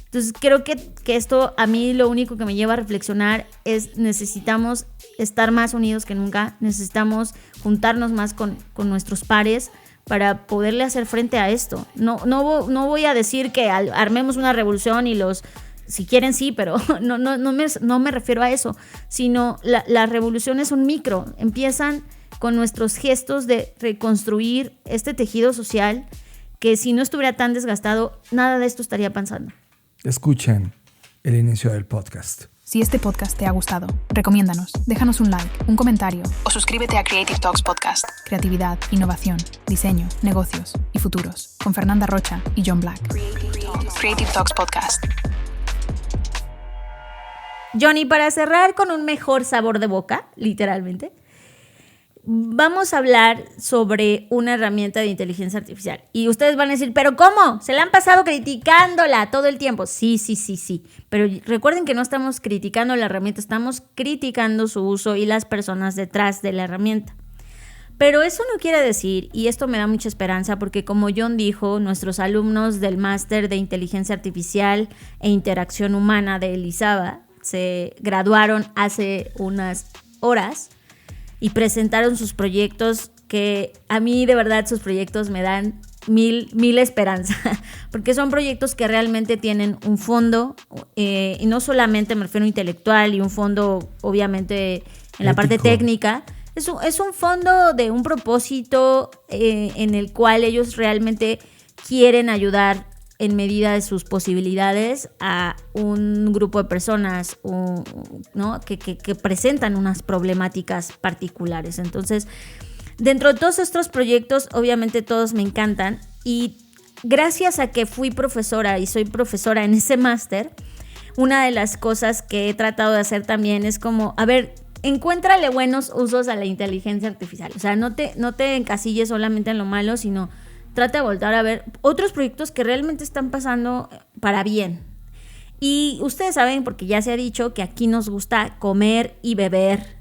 Entonces creo que esto a mí lo único que me lleva a reflexionar es necesitamos estar más unidos que nunca, necesitamos juntarnos más con nuestros pares para poderle hacer frente a esto. No voy a decir que armemos una revolución y si quieren sí, pero no me refiero a eso, sino la revolución es un micro, empiezan con nuestros gestos de reconstruir este tejido social que si no estuviera tan desgastado, nada de esto estaría pasando. Escuchen el inicio del podcast. Si este podcast te ha gustado, recomiéndanos, déjanos un like, un comentario o suscríbete a Creative Talks Podcast. Creatividad, innovación, diseño, negocios y futuros. Con Fernanda Rocha y John Black. Creative Talks Podcast. Johnny, para cerrar con un mejor sabor de boca, literalmente, vamos a hablar sobre una herramienta de inteligencia artificial. Y ustedes van a decir, ¿pero cómo? Se la han pasado criticándola todo el tiempo. Sí. Pero recuerden que no estamos criticando la herramienta, estamos criticando su uso y las personas detrás de la herramienta. Pero eso no quiere decir, y esto me da mucha esperanza, porque como John dijo, nuestros alumnos del máster de inteligencia artificial e interacción humana de Elizaba se graduaron hace unas horas y presentaron sus proyectos, que a mí de verdad sus proyectos me dan mil esperanza, porque son proyectos que realmente tienen un fondo, y no solamente me refiero a intelectual y un fondo obviamente en la parte técnica, es un fondo de un propósito en el cual ellos realmente quieren ayudar en medida de sus posibilidades a un grupo de personas, ¿no? que presentan unas problemáticas particulares. Entonces, dentro de todos estos proyectos, obviamente todos me encantan, y gracias a que fui profesora y soy profesora en ese máster, una de las cosas que he tratado de hacer también es como, a ver, encuéntrale buenos usos a la inteligencia artificial. O sea, no te encasilles solamente en lo malo, sino trata de voltar a ver otros proyectos que realmente están pasando para bien. Y ustedes saben, porque ya se ha dicho, que aquí nos gusta comer y beber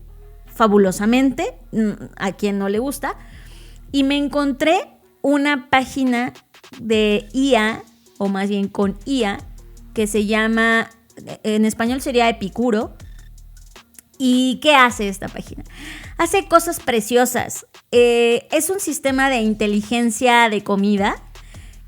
fabulosamente, a quien no le gusta. Y me encontré una página de IA, o más bien con IA, que se llama, en español sería Epicuro. ¿Y qué hace esta página? Hace cosas preciosas. Es un sistema de inteligencia de comida,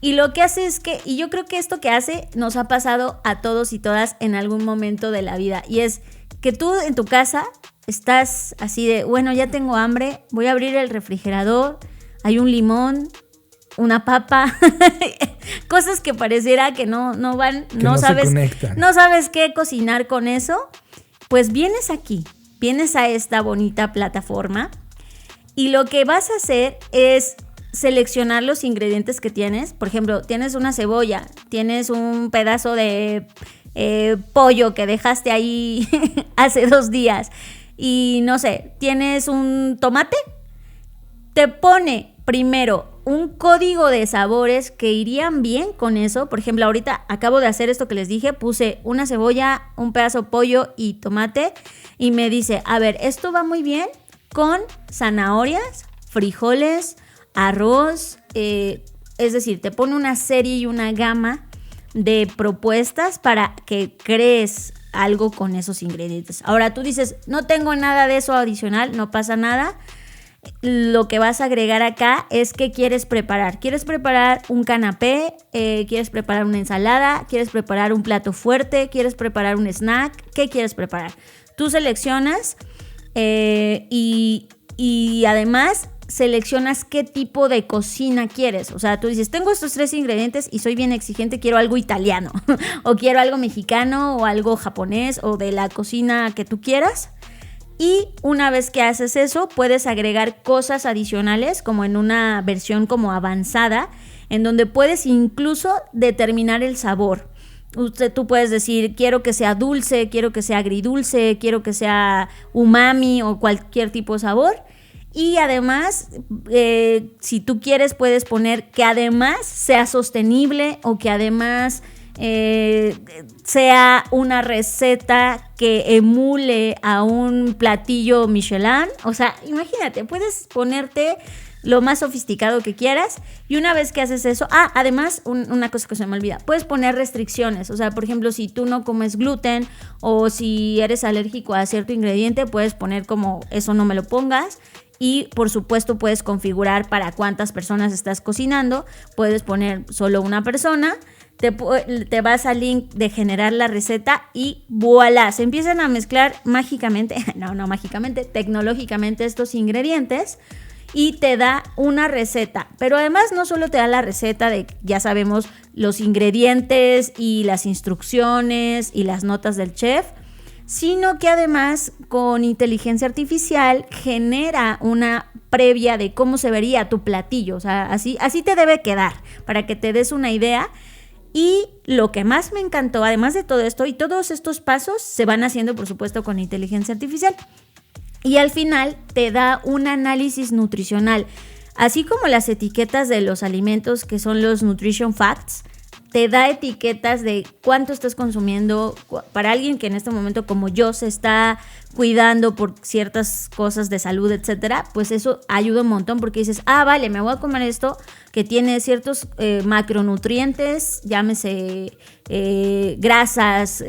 y lo que hace es que, y yo creo que esto que hace nos ha pasado a todos y todas en algún momento de la vida, y es que tú en tu casa estás así de, bueno, ya tengo hambre, voy a abrir el refrigerador, hay un limón, una papa, cosas que pareciera que no van, que no sabes, no sabes qué cocinar con eso. Pues vienes a esta bonita plataforma, y lo que vas a hacer es seleccionar los ingredientes que tienes. Por ejemplo, tienes una cebolla, tienes un pedazo de pollo que dejaste ahí hace 2 días, y no sé, tienes un tomate. Te pone primero un código de sabores que irían bien con eso. Por ejemplo, ahorita acabo de hacer esto que les dije, puse una cebolla, un pedazo de pollo y tomate, y me dice, a ver, esto va muy bien con zanahorias, frijoles, arroz, es decir, te pone una serie y una gama de propuestas para que crees algo con esos ingredientes. Ahora tú dices, no tengo nada de eso adicional, no pasa nada. Lo que vas a agregar acá es qué quieres preparar. ¿Quieres preparar un canapé? ¿Quieres preparar una ensalada? ¿Quieres preparar un plato fuerte? ¿Quieres preparar un snack? ¿Qué quieres preparar? Tú seleccionas y además seleccionas qué tipo de cocina quieres. O sea, tú dices, tengo estos 3 ingredientes y soy bien exigente, quiero algo italiano o quiero algo mexicano o algo japonés o de la cocina que tú quieras. Y una vez que haces eso, puedes agregar cosas adicionales, como en una versión como avanzada, en donde puedes incluso determinar el sabor. Tú puedes decir, quiero que sea dulce, quiero que sea agridulce, quiero que sea umami o cualquier tipo de sabor. Y además, si tú quieres, puedes poner que además sea sostenible, o que además sea una receta que emule a un platillo Michelin. O sea, imagínate, puedes ponerte lo más sofisticado que quieras, y una vez que haces eso, además, una cosa que se me olvida, puedes poner restricciones. O sea, por ejemplo, si tú no comes gluten o si eres alérgico a cierto ingrediente, puedes poner como eso no me lo pongas. Y por supuesto puedes configurar para cuántas personas estás cocinando. Puedes poner solo una persona. Te vas al link de generar la receta y ¡voilá! Se empiezan a mezclar mágicamente, no mágicamente, tecnológicamente estos ingredientes, y te da una receta. Pero además no solo te da la receta de, ya sabemos, los ingredientes y las instrucciones y las notas del chef, sino que además con inteligencia artificial genera una previa de cómo se vería tu platillo. O sea, así te debe quedar, para que te des una idea. Y lo que más me encantó, además de todo esto, y todos estos pasos se van haciendo, por supuesto, con inteligencia artificial. Y al final te da un análisis nutricional, así como las etiquetas de los alimentos, que son los Nutrition Facts. Te da etiquetas de cuánto estás consumiendo. Para alguien que en este momento, como yo, se está cuidando por ciertas cosas de salud, etcétera, pues eso ayuda un montón, porque dices, vale, me voy a comer esto que tiene ciertos macronutrientes, llámese grasas,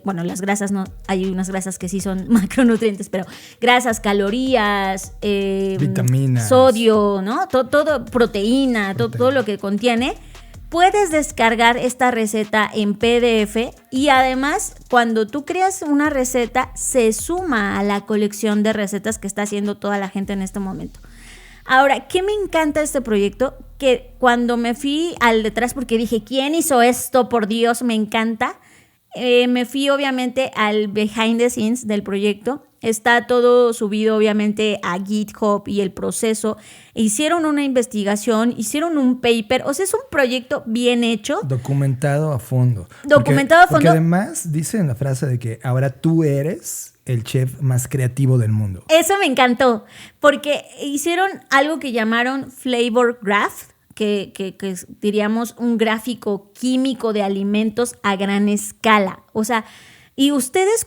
bueno, las grasas no, hay unas grasas que sí son macronutrientes, pero grasas, calorías, vitaminas, sodio, ¿no? Todo proteína, todo lo que contiene. Puedes descargar esta receta en PDF y además cuando tú creas una receta se suma a la colección de recetas que está haciendo toda la gente en este momento. Ahora, ¿qué me encanta de este proyecto? Que cuando me fui al detrás, porque dije, ¿quién hizo esto? Por Dios, me encanta. Me fui obviamente al behind the scenes del proyecto. Está todo subido obviamente a GitHub y el proceso. Hicieron una investigación, hicieron un paper. O sea, es un proyecto bien hecho. Documentado a fondo. Porque además dice en la frase de que ahora tú eres el chef más creativo del mundo. Eso me encantó, porque hicieron algo que llamaron Flavor Graph, que diríamos un gráfico químico de alimentos a gran escala. O sea, y ustedes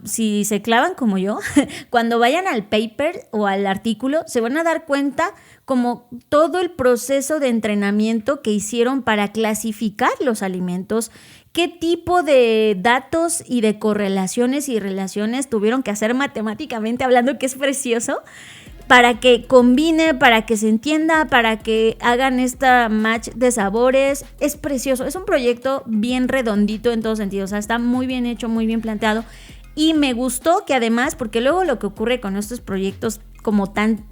si se clavan como yo, cuando vayan al paper o al artículo, se van a dar cuenta como todo el proceso de entrenamiento que hicieron para clasificar los alimentos, qué tipo de datos y de correlaciones y relaciones tuvieron que hacer matemáticamente hablando, que es precioso, para que combine, para que se entienda, para que hagan esta match de sabores. Es precioso, es un proyecto bien redondito en todos sentidos, o sea, está muy bien hecho, muy bien planteado. Y me gustó que además, porque luego lo que ocurre con estos proyectos como tan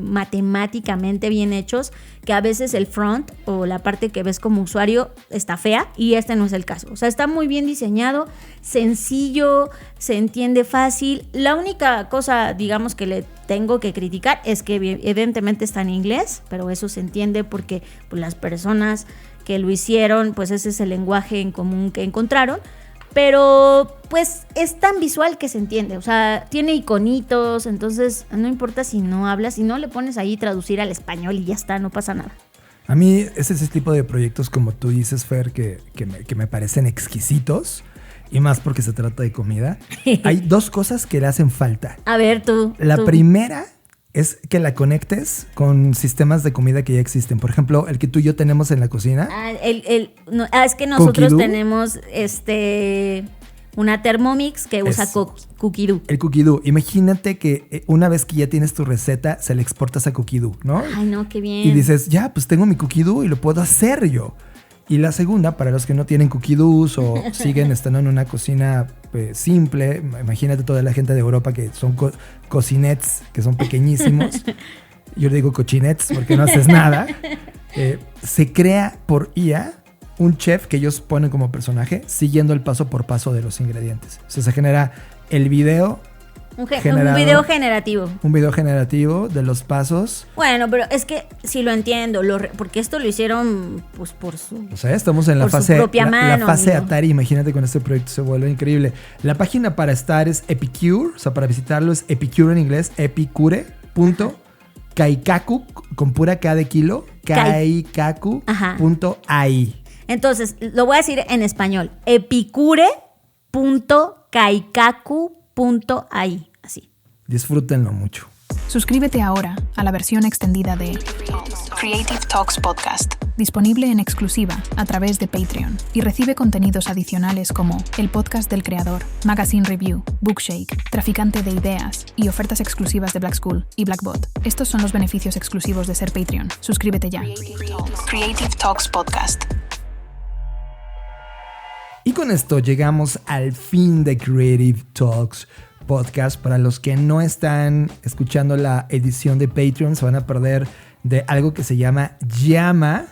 matemáticamente bien hechos, que a veces el front o la parte que ves como usuario está fea, y este no es el caso. O sea, está muy bien diseñado, sencillo, se entiende fácil. La única cosa, digamos, que le tengo que criticar es que evidentemente está en inglés, pero eso se entiende porque pues, las personas que lo hicieron, pues ese es el lenguaje en común que encontraron. Pero pues es tan visual que se entiende, o sea, tiene iconitos, entonces no importa si no hablas, si no le pones ahí traducir al español y ya está, no pasa nada. A mí es ese tipo de proyectos, como tú dices, Fer, que me parecen exquisitos, y más porque se trata de comida. Hay dos cosas que le hacen falta. A ver, tú. La primera es que la conectes con sistemas de comida que ya existen. Por ejemplo, el que tú y yo tenemos en la cocina. Es que nosotros Cookidoo. Tenemos una Thermomix que usa Cookidoo. El Cookidoo. Imagínate que una vez que ya tienes tu receta, se la exportas a Cookidoo, ¿no? Ay, no, qué bien. Y dices, ya, pues tengo mi Cookidoo y lo puedo hacer yo. Y la segunda, para los que no tienen Cookidoos o siguen estando en una cocina simple, imagínate toda la gente de Europa que son cocinets, que son pequeñísimos. Yo le digo cochinets porque no haces nada. Se crea por IA un chef que ellos ponen como personaje siguiendo el paso por paso de los ingredientes. O sea, se genera el video. Un video generativo. Un video generativo de los pasos. Bueno, pero es que sí lo entiendo, porque esto lo hicieron pues por su... O sea, estamos en la fase, la fase Atari. Imagínate, con este proyecto se vuelve increíble. La página para estar es Epicure, o sea, para visitarlo es Epicure en inglés, epicure.kaikaku, con pura K de kilo, kaikaku.ai. Entonces, lo voy a decir en español, epicure.kaikaku.ai, así. Disfrútenlo mucho. Suscríbete ahora a la versión extendida de Creative Talks Podcast. disponible en exclusiva a través de Patreon, y recibe contenidos adicionales como el podcast del creador, Magazine Review, Bookshake, Traficante de Ideas y ofertas exclusivas de Black School y Blackbot. Estos son los beneficios exclusivos de ser Patreon. Suscríbete ya. Creative Talks Podcast. Y con esto llegamos al fin de Creative Talks podcast. Para los que no están escuchando la edición de Patreon, se van a perder de algo que se llama Llama.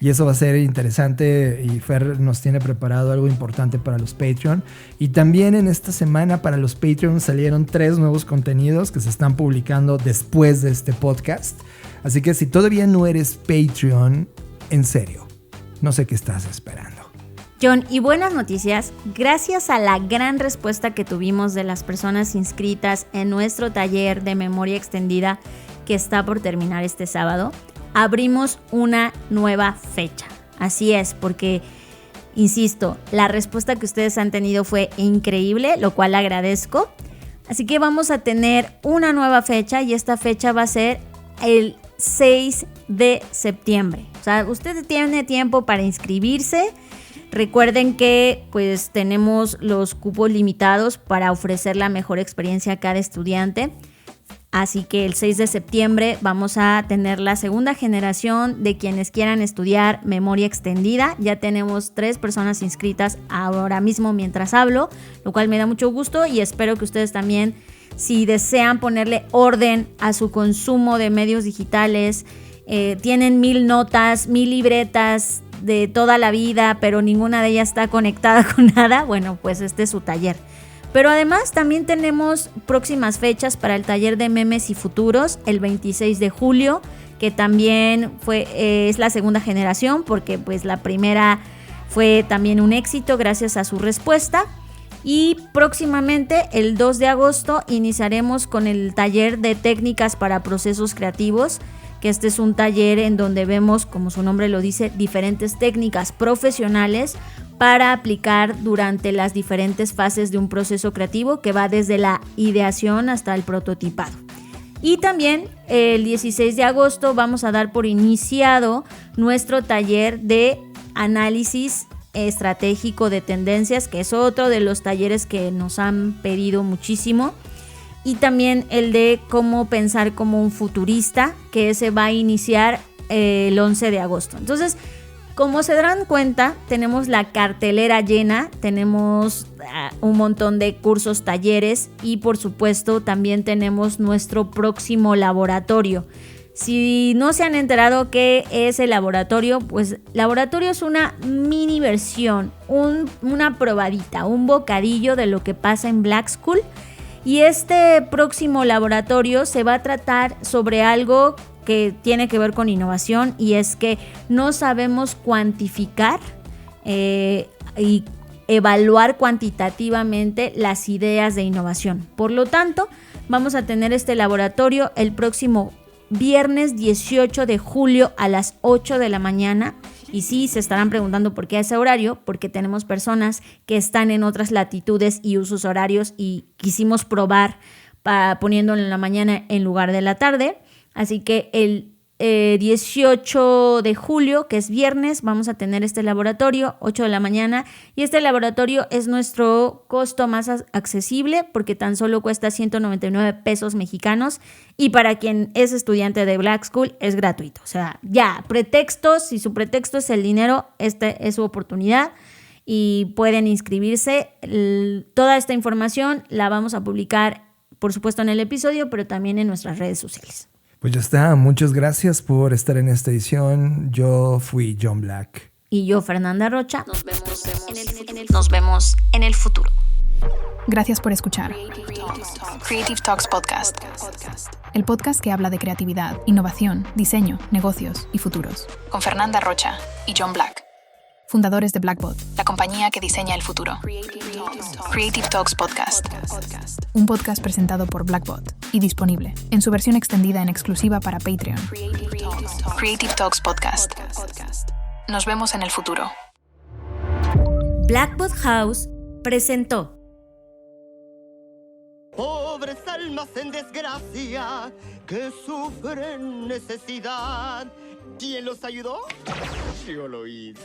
Y eso va a ser interesante y Fer nos tiene preparado algo importante para los Patreon. Y también en esta semana para los Patreon salieron 3 nuevos contenidos que se están publicando después de este podcast. Así que si todavía no eres Patreon, en serio, no sé qué estás esperando. John, y buenas noticias, gracias a la gran respuesta que tuvimos de las personas inscritas en nuestro taller de memoria extendida que está por terminar este sábado, abrimos una nueva fecha. Así es, porque, insisto, la respuesta que ustedes han tenido fue increíble, lo cual agradezco. Así que vamos a tener una nueva fecha y esta fecha va a ser el 6 de septiembre. O sea, usted tiene tiempo para inscribirse. Recuerden que pues tenemos los cupos limitados para ofrecer la mejor experiencia a cada estudiante. Así que el 6 de septiembre vamos a tener la segunda generación de quienes quieran estudiar memoria extendida. Ya tenemos 3 personas inscritas ahora mismo mientras hablo, lo cual me da mucho gusto y espero que ustedes también, si desean ponerle orden a su consumo de medios digitales, tienen 1000 notas, 1000 libretas de toda la vida, pero ninguna de ellas está conectada con nada, bueno, pues este es su taller. Pero además también tenemos próximas fechas para el taller de memes y futuros, el 26 de julio, que también es la segunda generación, porque pues la primera fue también un éxito gracias a su respuesta. Y próximamente, el 2 de agosto, iniciaremos con el taller de técnicas para procesos creativos, que este es un taller en donde vemos, como su nombre lo dice, diferentes técnicas profesionales para aplicar durante las diferentes fases de un proceso creativo que va desde la ideación hasta el prototipado. Y también el 16 de agosto vamos a dar por iniciado nuestro taller de análisis estratégico de tendencias, que es otro de los talleres que nos han pedido muchísimo. Y también el de cómo pensar como un futurista, que ese va a iniciar el 11 de agosto. Entonces, como se darán cuenta, tenemos la cartelera llena, tenemos un montón de cursos, talleres y por supuesto también tenemos nuestro próximo laboratorio. Si no se han enterado qué es el laboratorio, pues laboratorio es una mini versión, una probadita, un bocadillo de lo que pasa en Black School. Y este próximo laboratorio se va a tratar sobre algo que tiene que ver con innovación, y es que no sabemos cuantificar y evaluar cuantitativamente las ideas de innovación. Por lo tanto, vamos a tener este laboratorio el próximo viernes 18 de julio a las 8 de la mañana. Y sí, se estarán preguntando por qué a ese horario, porque tenemos personas que están en otras latitudes y usos horarios y quisimos probar poniéndolo en la mañana en lugar de la tarde. Así que el 18 de julio, que es viernes, vamos a tener este laboratorio, 8 de la mañana. Y este laboratorio es nuestro costo más accesible porque tan solo cuesta 199 pesos mexicanos. Y para quien es estudiante de Black School es gratuito. O sea, ya, pretextos, si su pretexto es el dinero, esta es su oportunidad y pueden inscribirse. Toda esta información la vamos a publicar, por supuesto, en el episodio, pero también en nuestras redes sociales. Pues ya está, muchas gracias por estar en esta edición. Yo fui John Black. Y yo, Fernanda Rocha. Nos vemos en el futuro. Gracias por escuchar Creative Talks Podcast. el podcast que habla de creatividad, innovación, diseño, negocios y futuros. Con Fernanda Rocha y John Black, Fundadores de Blackbot, la compañía que diseña el futuro. Creative Talks Podcast. un podcast presentado por Blackbot y disponible en su versión extendida en exclusiva para Patreon. Creative Talks Podcast. Nos vemos en el futuro. Blackbot House presentó. Pobres almas en desgracia que sufren necesidad. ¿Quién los ayudó? Yo lo hice.